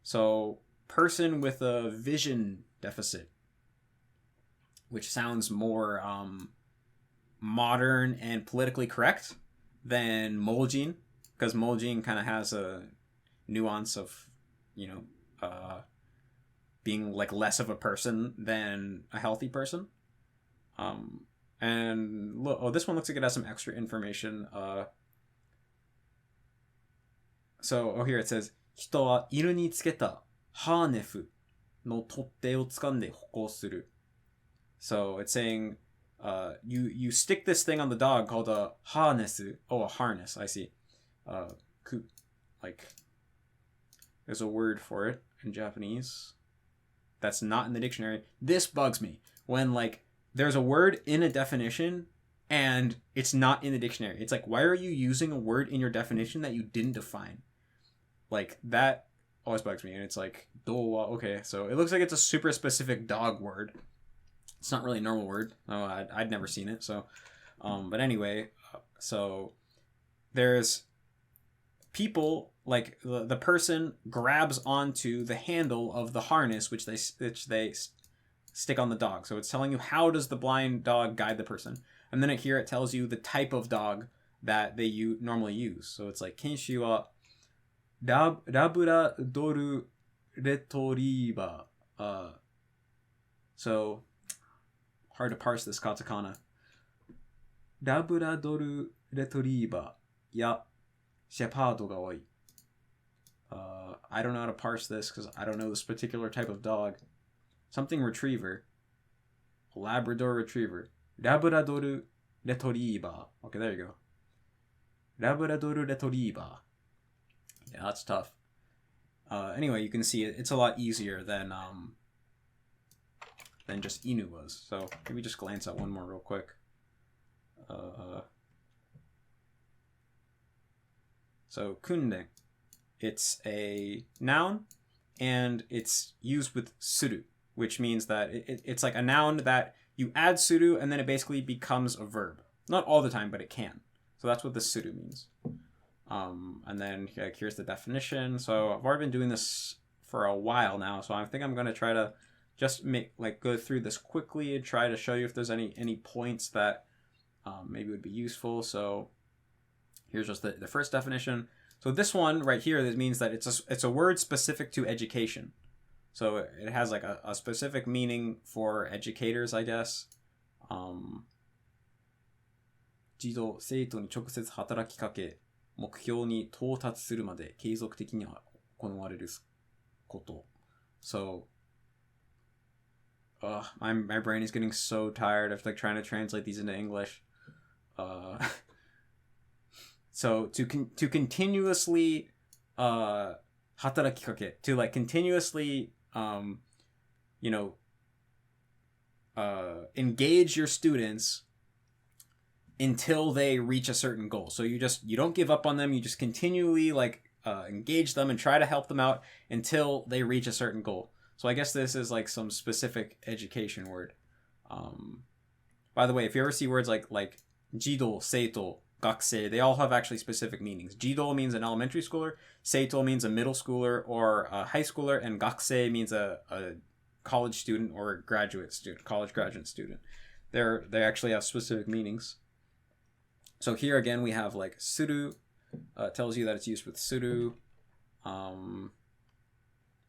So person with a vision deficit, which sounds more modern and politically correct than moljin, because moljin kind of has a nuance of, you know, being like less of a person than a healthy person. And look, this one looks like it has some extra information. Here it says, 人は犬につけたハーネスの取っ手を掴んで歩行する. So it's saying, you stick this thing on the dog called a harness. Oh, a harness. I see. Like, there's a word for it in Japanese that's not in the dictionary. This bugs me when like there's a word in a definition and it's not in the dictionary. It's like, why are you using a word in your definition that you didn't define? Like, that always bugs me. And it's like, dowa, okay, so it looks like it's a super specific dog word. It's not really a normal word. Oh, I'd never seen it. So, but anyway, so there's people, like the person grabs onto the handle of the harness, which they stick on the dog. So it's telling you how does the blind dog guide the person. And then here it tells you the type of dog that they normally use. So it's like, Kenshi wa Labrador Retriever. So, hard to parse this katakana. Labrador Retriever ya Shepherd ga oi. I don't know how to parse this because I don't know this particular type of dog. Something retriever. Labrador Retriever. Labrador Retriever. Okay, there you go. Labrador Retriever. Yeah, that's tough. Anyway, you can see it's a lot easier than just Inu was. So maybe just glance at one more real quick. So kunden, it's a noun, and it's used with suru, which means that it's like a noun that you add suru and then it basically becomes a verb. Not all the time, but it can. So that's what the suru means. And then here's the definition. So I've already been doing this for a while now, so I think I'm going to try to just go through this quickly and try to show you if there's any points that maybe would be useful. So here's just the first definition. So this one right here, this means that it's a word specific to education. So it has like a specific meaning for educators, I guess. 児童生徒に直接働きかけ目標に到達するまで継続的に行われること。So, my brain is getting so tired of like trying to translate these into English. So to continuously 働きかけ to like continuously engage your students until they reach a certain goal. So you don't give up on them. You just continually engage them and try to help them out until they reach a certain goal. So I guess this is like some specific education word. By the way, if you ever see words like jido, seito, gakusei, they all have actually specific meanings. Jido means an elementary schooler, seito means a middle schooler or a high schooler, and gakusei means a college student or graduate student, college graduate student. They actually have specific meanings. So here again we have like suru, tells you that it's used with suru.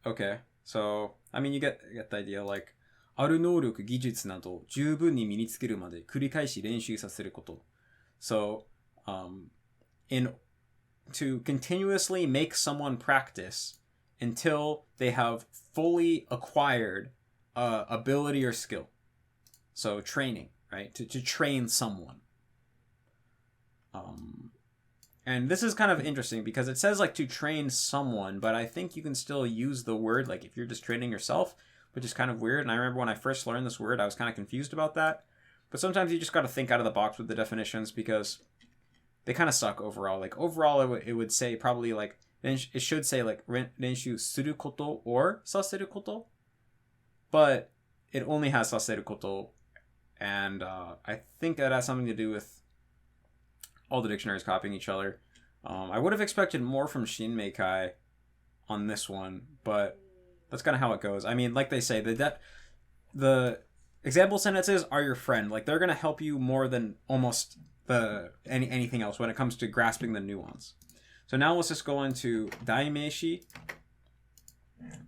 Okay, so I mean you get the idea. Like ある能力技術など十分に身につけるまで繰り返し練習させること。So, to continuously make someone practice until they have fully acquired ability or skill. So training, right? To train someone. And this is kind of interesting because it says like to train someone, but I think you can still use the word like if you're just training yourself, which is kind of weird. And I remember when I first learned this word, I was kind of confused about that. But sometimes you just got to think out of the box with the definitions because they kind of suck overall. Like overall, it would say probably like, it should say like renshu suru koto or saseru koto. But it only has saseru koto. And I think that has something to do with all the dictionaries copying each other. I would have expected more from Shinmeikai on this one, but that's kind of how it goes. I mean, like they say, the example sentences are your friend. Like they're gonna help you more than almost anything else when it comes to grasping the nuance. So now let's just go into daimeishi,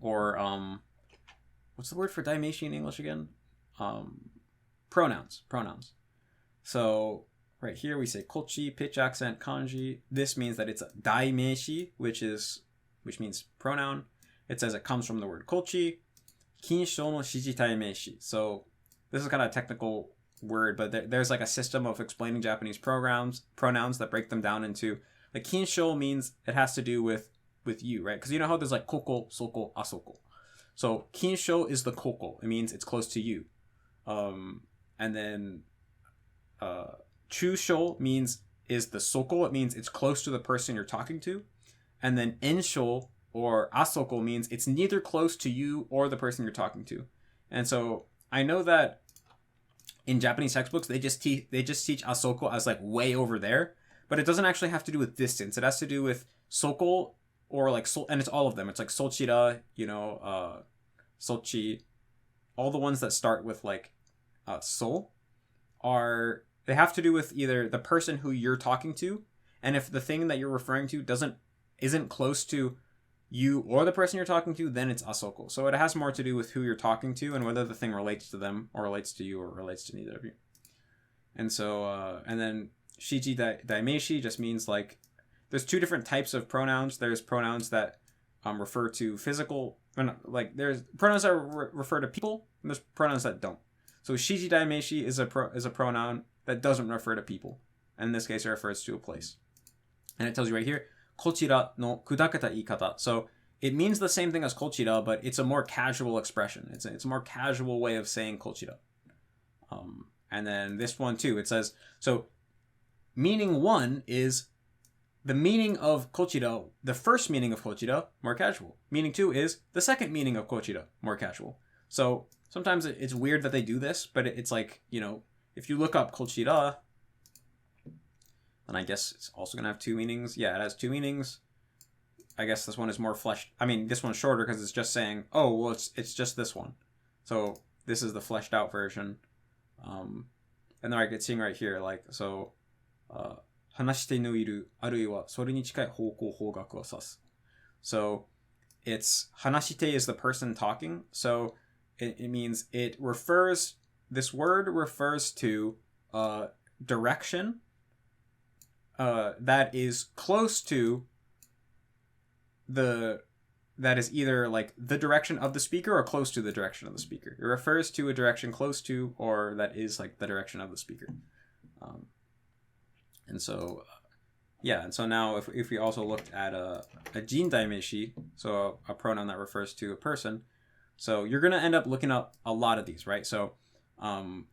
or what's the word for daimeishi in English again? Pronouns. So right here we say kochi, pitch accent, kanji. This means that it's a daimeishi, which means pronoun. It says it comes from the word kochi. Kinshou no shiji taimeishi. So this is kind of a technical word, but there's like a system of explaining Japanese pronouns that break them down into like kinshou means it has to do with you, right? Because you know how there's like koko, soko, asoko. So kinshou is the koko. It means it's close to you. And then chushou is the soko. It means it's close to the person you're talking to. And then enshou or asoko means it's neither close to you or the person you're talking to. And so I know that in Japanese textbooks they just teach asoko as like way over there, but it doesn't actually have to do with distance. It has to do with soko or like and it's all of them. It's like sochira, sochi, all the ones that start with like so they have to do with either the person who you're talking to, and if the thing that you're referring to isn't close to you or the person you're talking to, then it's asoko. So it has more to do with who you're talking to and whether the thing relates to them or relates to you or relates to neither of you. And so, and then shiji daimeishi just means like, there's two different types of pronouns. There's pronouns that refer to physical, like there's pronouns that refer to people, and there's pronouns that don't. So shiji daimeishi is a pronoun that doesn't refer to people. And in this case, it refers to a place. And it tells you right here, kochira no kudaketa iikata. So it means the same thing as kochira, but it's a more casual expression. It's a more casual way of saying kochira. And then this one too, it says, so meaning one is the meaning of kochira, the first meaning of kochira, more casual. Meaning two is the second meaning of kochira, more casual. So sometimes it's weird that they do this, but it's like, you know, if you look up kochira, then I guess it's also going to have two meanings. Yeah, it has two meanings. I guess this one is more fleshed. I mean, this one's shorter because it's just saying, oh, well, it's just this one. So this is the fleshed out version. And then I get seeing right here, like, so, hanashite no iru, aruiwa, sore ni chikai houkou hougaku wo sasu. So, it's, hanashite is the person talking, so it means this word refers to, direction, that is close to that is either like the direction of the speaker or close to the direction of the speaker. It refers to a direction close to or that is like the direction of the speaker. And so, yeah, and so now if we also looked at a jin daimeishi, so a pronoun that refers to a person, so you're going to end up looking up a lot of these, right? So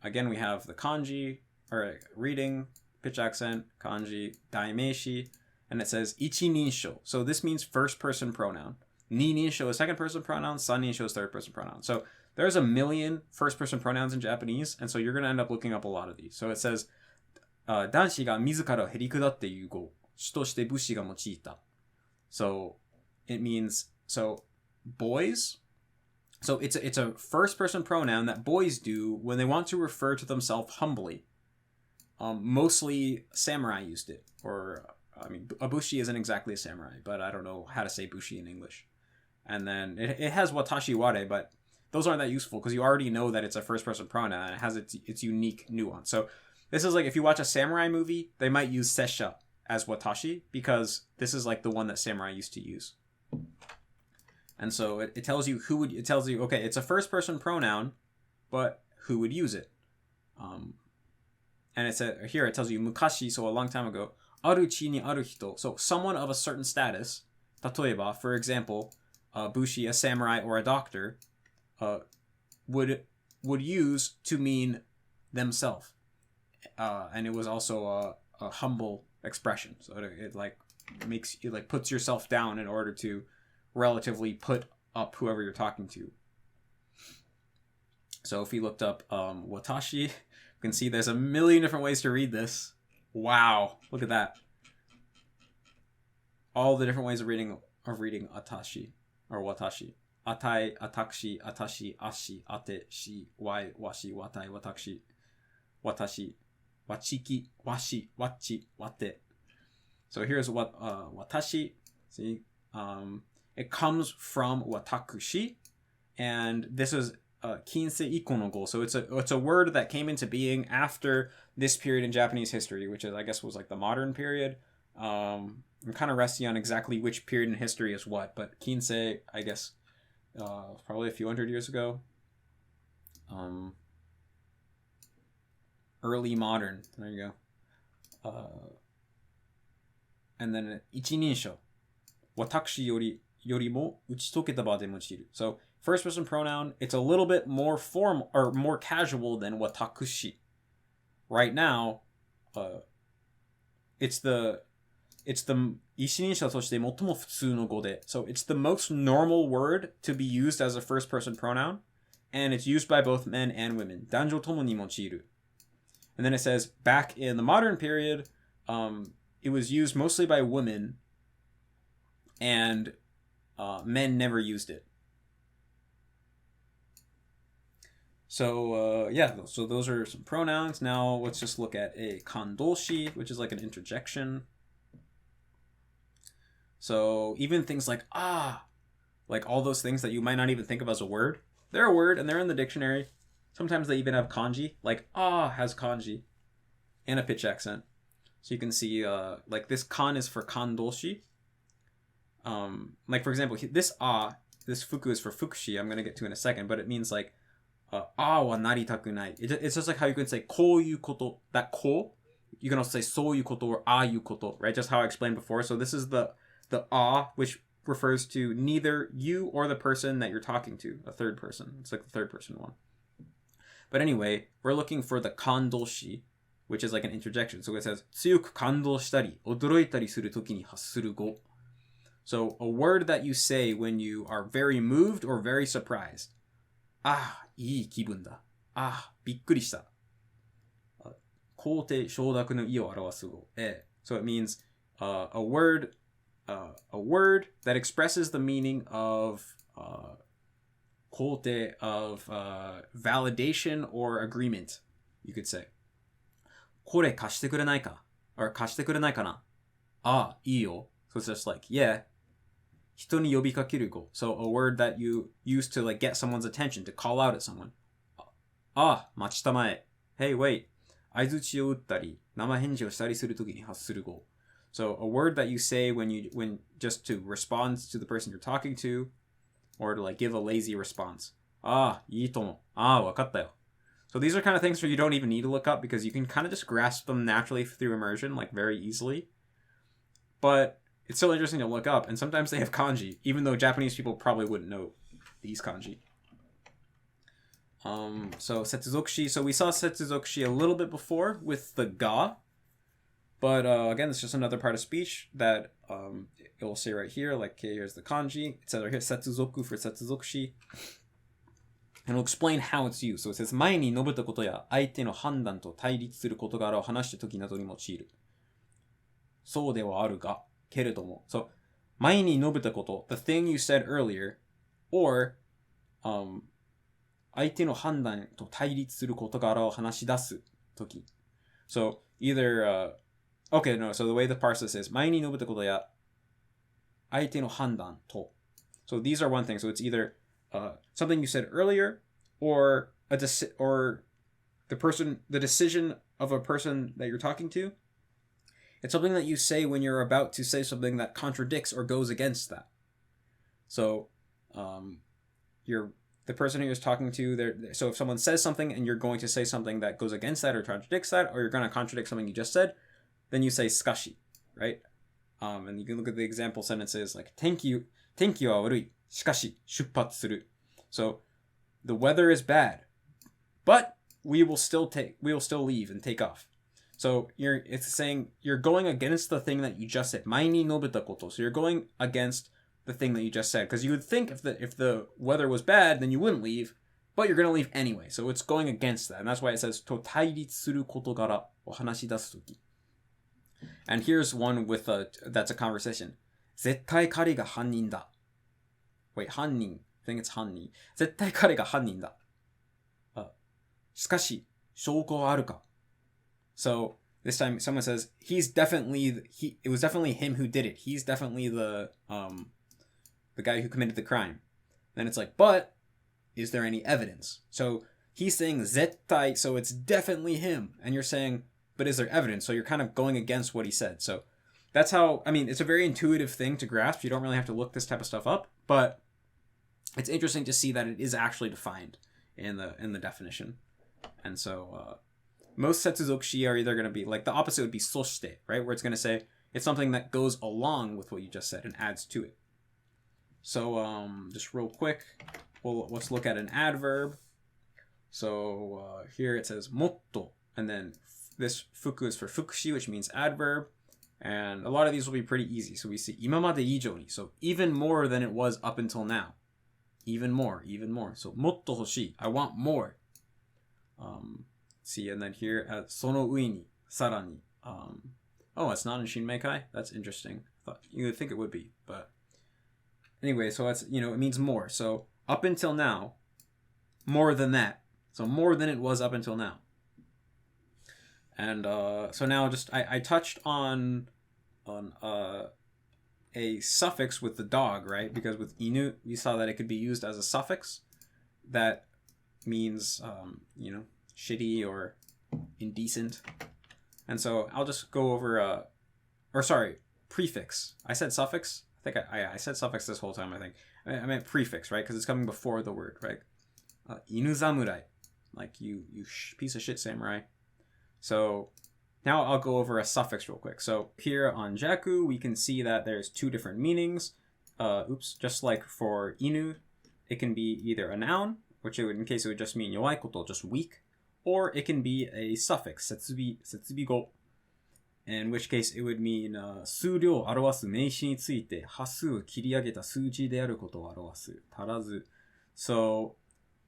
again, we have the kanji, or reading, pitch accent, kanji, daimeishi, and it says ichi ninsho. So this means first person pronoun. Ni ninsho is second person pronoun, san ninsho is third person pronoun. So there's a million first person pronouns in Japanese, and so you're going to end up looking up a lot of these. So it says, 男子が自らをへりくだって言う語、主として武士が用いた. So it means, so boys, so it's a first person pronoun that boys do when they want to refer to themselves humbly. Mostly samurai used it, or I mean, a bushi isn't exactly a samurai, but I don't know how to say bushi in English. And then it has watashi ware, but those aren't that useful because you already know that it's a first person pronoun and it has its unique nuance. So this is like if you watch a samurai movie, they might use sesha as watashi because this is like the one that samurai used to use. And so it tells you okay, it's a first person pronoun, but who would use it? And here it tells you mukashi, so a long time ago, aru chi ni aru hito, so someone of a certain status, tatoeba, for example, bushi, a samurai, or a doctor, would use to mean themselves. And it was also a humble expression. So it puts yourself down in order to relatively put up whoever you're talking to. So if we looked up watashi, you can see there's a million different ways to read this. Wow, look at that. All the different ways of reading atashi or watashi. Atai, atakshi, atashi, ashi, ate, shi, wai, washi, watai, watakshi, watashi, wachiki, washi, wachi, wate. So here's what watashi. See, it comes from watakushi, and this is kinsei iko no go. So it's a word that came into being after this period in Japanese history, which is, I guess, was like the modern period. I'm kind of rusty on exactly which period in history is what, but kinsei, I guess, probably a few hundred years ago. Early modern. There you go. And then ichi ninsho. Watakushi yori mo uchitoketa ba de mochiru. So first person pronoun, it's a little bit more formal or more casual than watakushi. Right now, it's the ishininsha toshite motomo futsu no go de. So it's the most normal word to be used as a first person pronoun, and it's used by both men and women. Danjo tomo ni mochiru. And then it says back in the modern period, it was used mostly by women, and men never used it. So yeah, so those are some pronouns. Now let's just look at a kandoshi, which is like an interjection. So even things like like all those things that you might not even think of as a word, they're a word and they're in the dictionary. Sometimes they even have kanji, like has kanji and a pitch accent. So you can see like this kan is for kandoshi. Like for example, this fuku is for fukushi. I'm gonna get to in a second, but it means like wa naritaku nai. It's just like how you can say koyu koto, that ko. You can also say soyu koto or ayu koto, right? Just how I explained before. So this is the which refers to neither you or the person that you're talking to, a third person. It's like the third person one. But anyway, we're looking for the kandoshi, which is like an interjection. So it says 強く感動したり驚いたりするときに発する語. So a word that you say when you are very moved or very surprised. いい気分だ. びっくりした. 肯定承諾の意を表す語. So it means a word that expresses the meaning of 肯定 of validation or agreement, you could say. これ貸してくれないか? Or 貸してくれないかな? いいよ. So it's just like, yeah. 人に呼びかける語. So a word that you use to like get someone's attention, to call out at someone. 待ちたまえ. Hey, wait. 相槌を打ったり、生返事をしたりするときに発する語. So a word that you say when just to respond to the person you're talking to, or to like give a lazy response. いいとも. わかったよ. So these are kind of things where you don't even need to look up because you can kind of just grasp them naturally through immersion, like very easily. But it's still interesting to look up, and sometimes they have kanji, even though Japanese people probably wouldn't know these kanji. So setsuzokushi. So we saw setsuzokushi a little bit before with the ga, but again, it's just another part of speech that it will say right here. Like, okay, here's the kanji. It says right here setsuzoku for setsuzokushi. And it'll explain how it's used. So it says, 前に述べたことや相手の判断と対立する事柄を話した時などに用いる。そうではあるが、けれども。So, 前に述べたこと, the thing you said earlier, or, 相手の判断と対立する事柄を話し出す時. So, either, okay, no, so the way the parse this is, 前に述べたことや相手の判断と. So these are one thing. So it's either something you said earlier, or or the decision of a person that you're talking to. It's something that you say when you're about to say something that contradicts or goes against that. So, the person who you're talking to. So if someone says something and you're going to say something that goes against that or contradicts that, or you're going to contradict something you just said, then you say sukashi, right? And you can look at the example sentences like 天気は悪い. しかし出発する. So the weather is bad, but we will still leave and take off. So it's saying you're going against the thing that you just said. 前に述べたこと. So you're going against the thing that you just said, because you would think if the weather was bad, then you wouldn't leave, but you're going to leave anyway. So it's going against that, and that's why it says と対立する事柄を話し出すとき. And here's one with that's a conversation. 絶対彼が犯人だ. Wait, 犯人. I think it's 犯人. 絶対彼が犯人だ. しかし、証拠はあるか? So, this time someone says, it was definitely him who did it. He's definitely the guy who committed the crime. Then it's like, but, is there any evidence? So, he's saying 絶対, so it's definitely him. And you're saying, but is there evidence? So you're kind of going against what he said. So, that's how, I mean, it's a very intuitive thing to grasp. You don't really have to look this type of stuff up, but it's interesting to see that it is actually defined in the definition. And so, most setsuzokushi are either going to be, like, the opposite would be soshite, right? Where it's going to say, it's something that goes along with what you just said and adds to it. So, just real quick, let's look at an adverb. So, here it says motto, and then this fuku is for fukushi, which means adverb. And a lot of these will be pretty easy. So we see 今まで以上に, so even more than it was up until now. Even more. So もっと欲しい, I want more. See, and then here at その上に, さらに. Oh, it's not in Shinmeikai? That's interesting. You would think it would be, but anyway, so that's, it means more. So up until now, more than that. So more than it was up until now. And so now just I touched on a suffix with the dog, right? Because with inu, you saw that it could be used as a suffix that means, shitty or indecent. And so I'll just go over, prefix. I said suffix. I think I said suffix this whole time, I think. I meant prefix, right? Because it's coming before the word, right? Inu zamurai. Like, you piece of shit samurai. So now I'll go over a suffix real quick. So here on jaku, we can see that there's two different meanings. Just like for inu, it can be either a noun, which in case it would just mean yowai koto, just weak, or it can be a suffix, setsubigo, in which case it would mean 数量を表す名詞について端数を切り上げた数字であることを表す足らず. So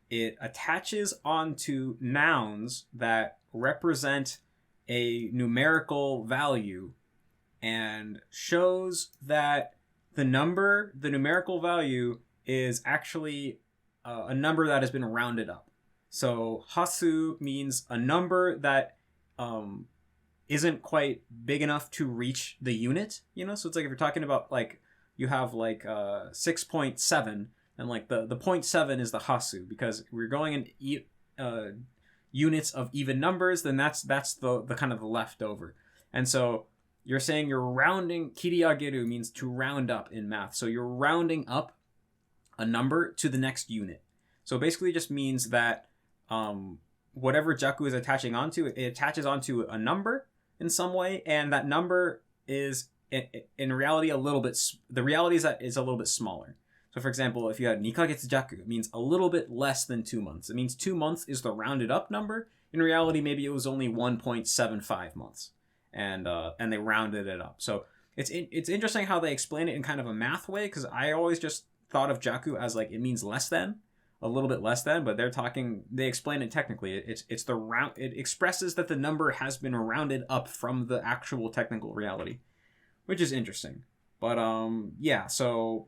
it attaches onto nouns that represent a numerical value and shows that the numerical value is actually a number that has been rounded up. So hasu means a number that isn't quite big enough to reach the unit, so it's like if you're talking about like you have like 6.7 and like the 0.7 is the hasu, because we're going in units of even numbers, then that's the kind of the leftover. And so you're saying you're rounding, kiriageru means to round up in math, so you're rounding up a number to the next unit. So basically it just means that whatever jaku is attaching onto, it attaches onto a number in some way, and that number is in reality the reality is that it's a little bit smaller. So for example, if you had 2ヶ月弱, it means a little bit less than 2 months. It means 2 months is the rounded up number. In reality, maybe it was only 1.75 months, and they rounded it up. So it's interesting how they explain it in kind of a math way, because I always just thought of jaku as like it means less than, a little bit less than, but they explain it technically. It's the round. It expresses that the number has been rounded up from the actual technical reality, which is interesting. But so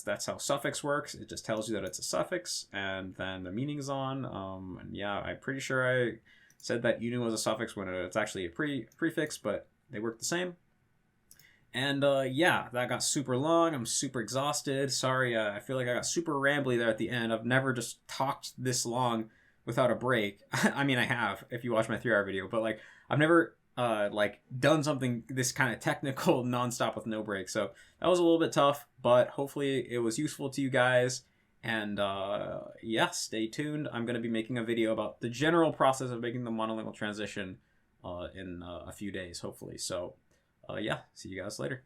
that's how suffix works. It just tells you that it's a suffix, and then the meaning's on. I'm pretty sure I said that inu was a suffix when it's actually a prefix, but they work the same. And that got super long. I'm super exhausted. Sorry, I feel like I got super rambly there at the end. I've never just talked this long without a break. I mean, I have, if you watch my 3-hour video, but like I've never done something this kind of technical nonstop with no break. So that was a little bit tough, but hopefully it was useful to you guys. And stay tuned. I'm going to be making a video about the general process of making the monolingual transition in a few days, hopefully. So see you guys later.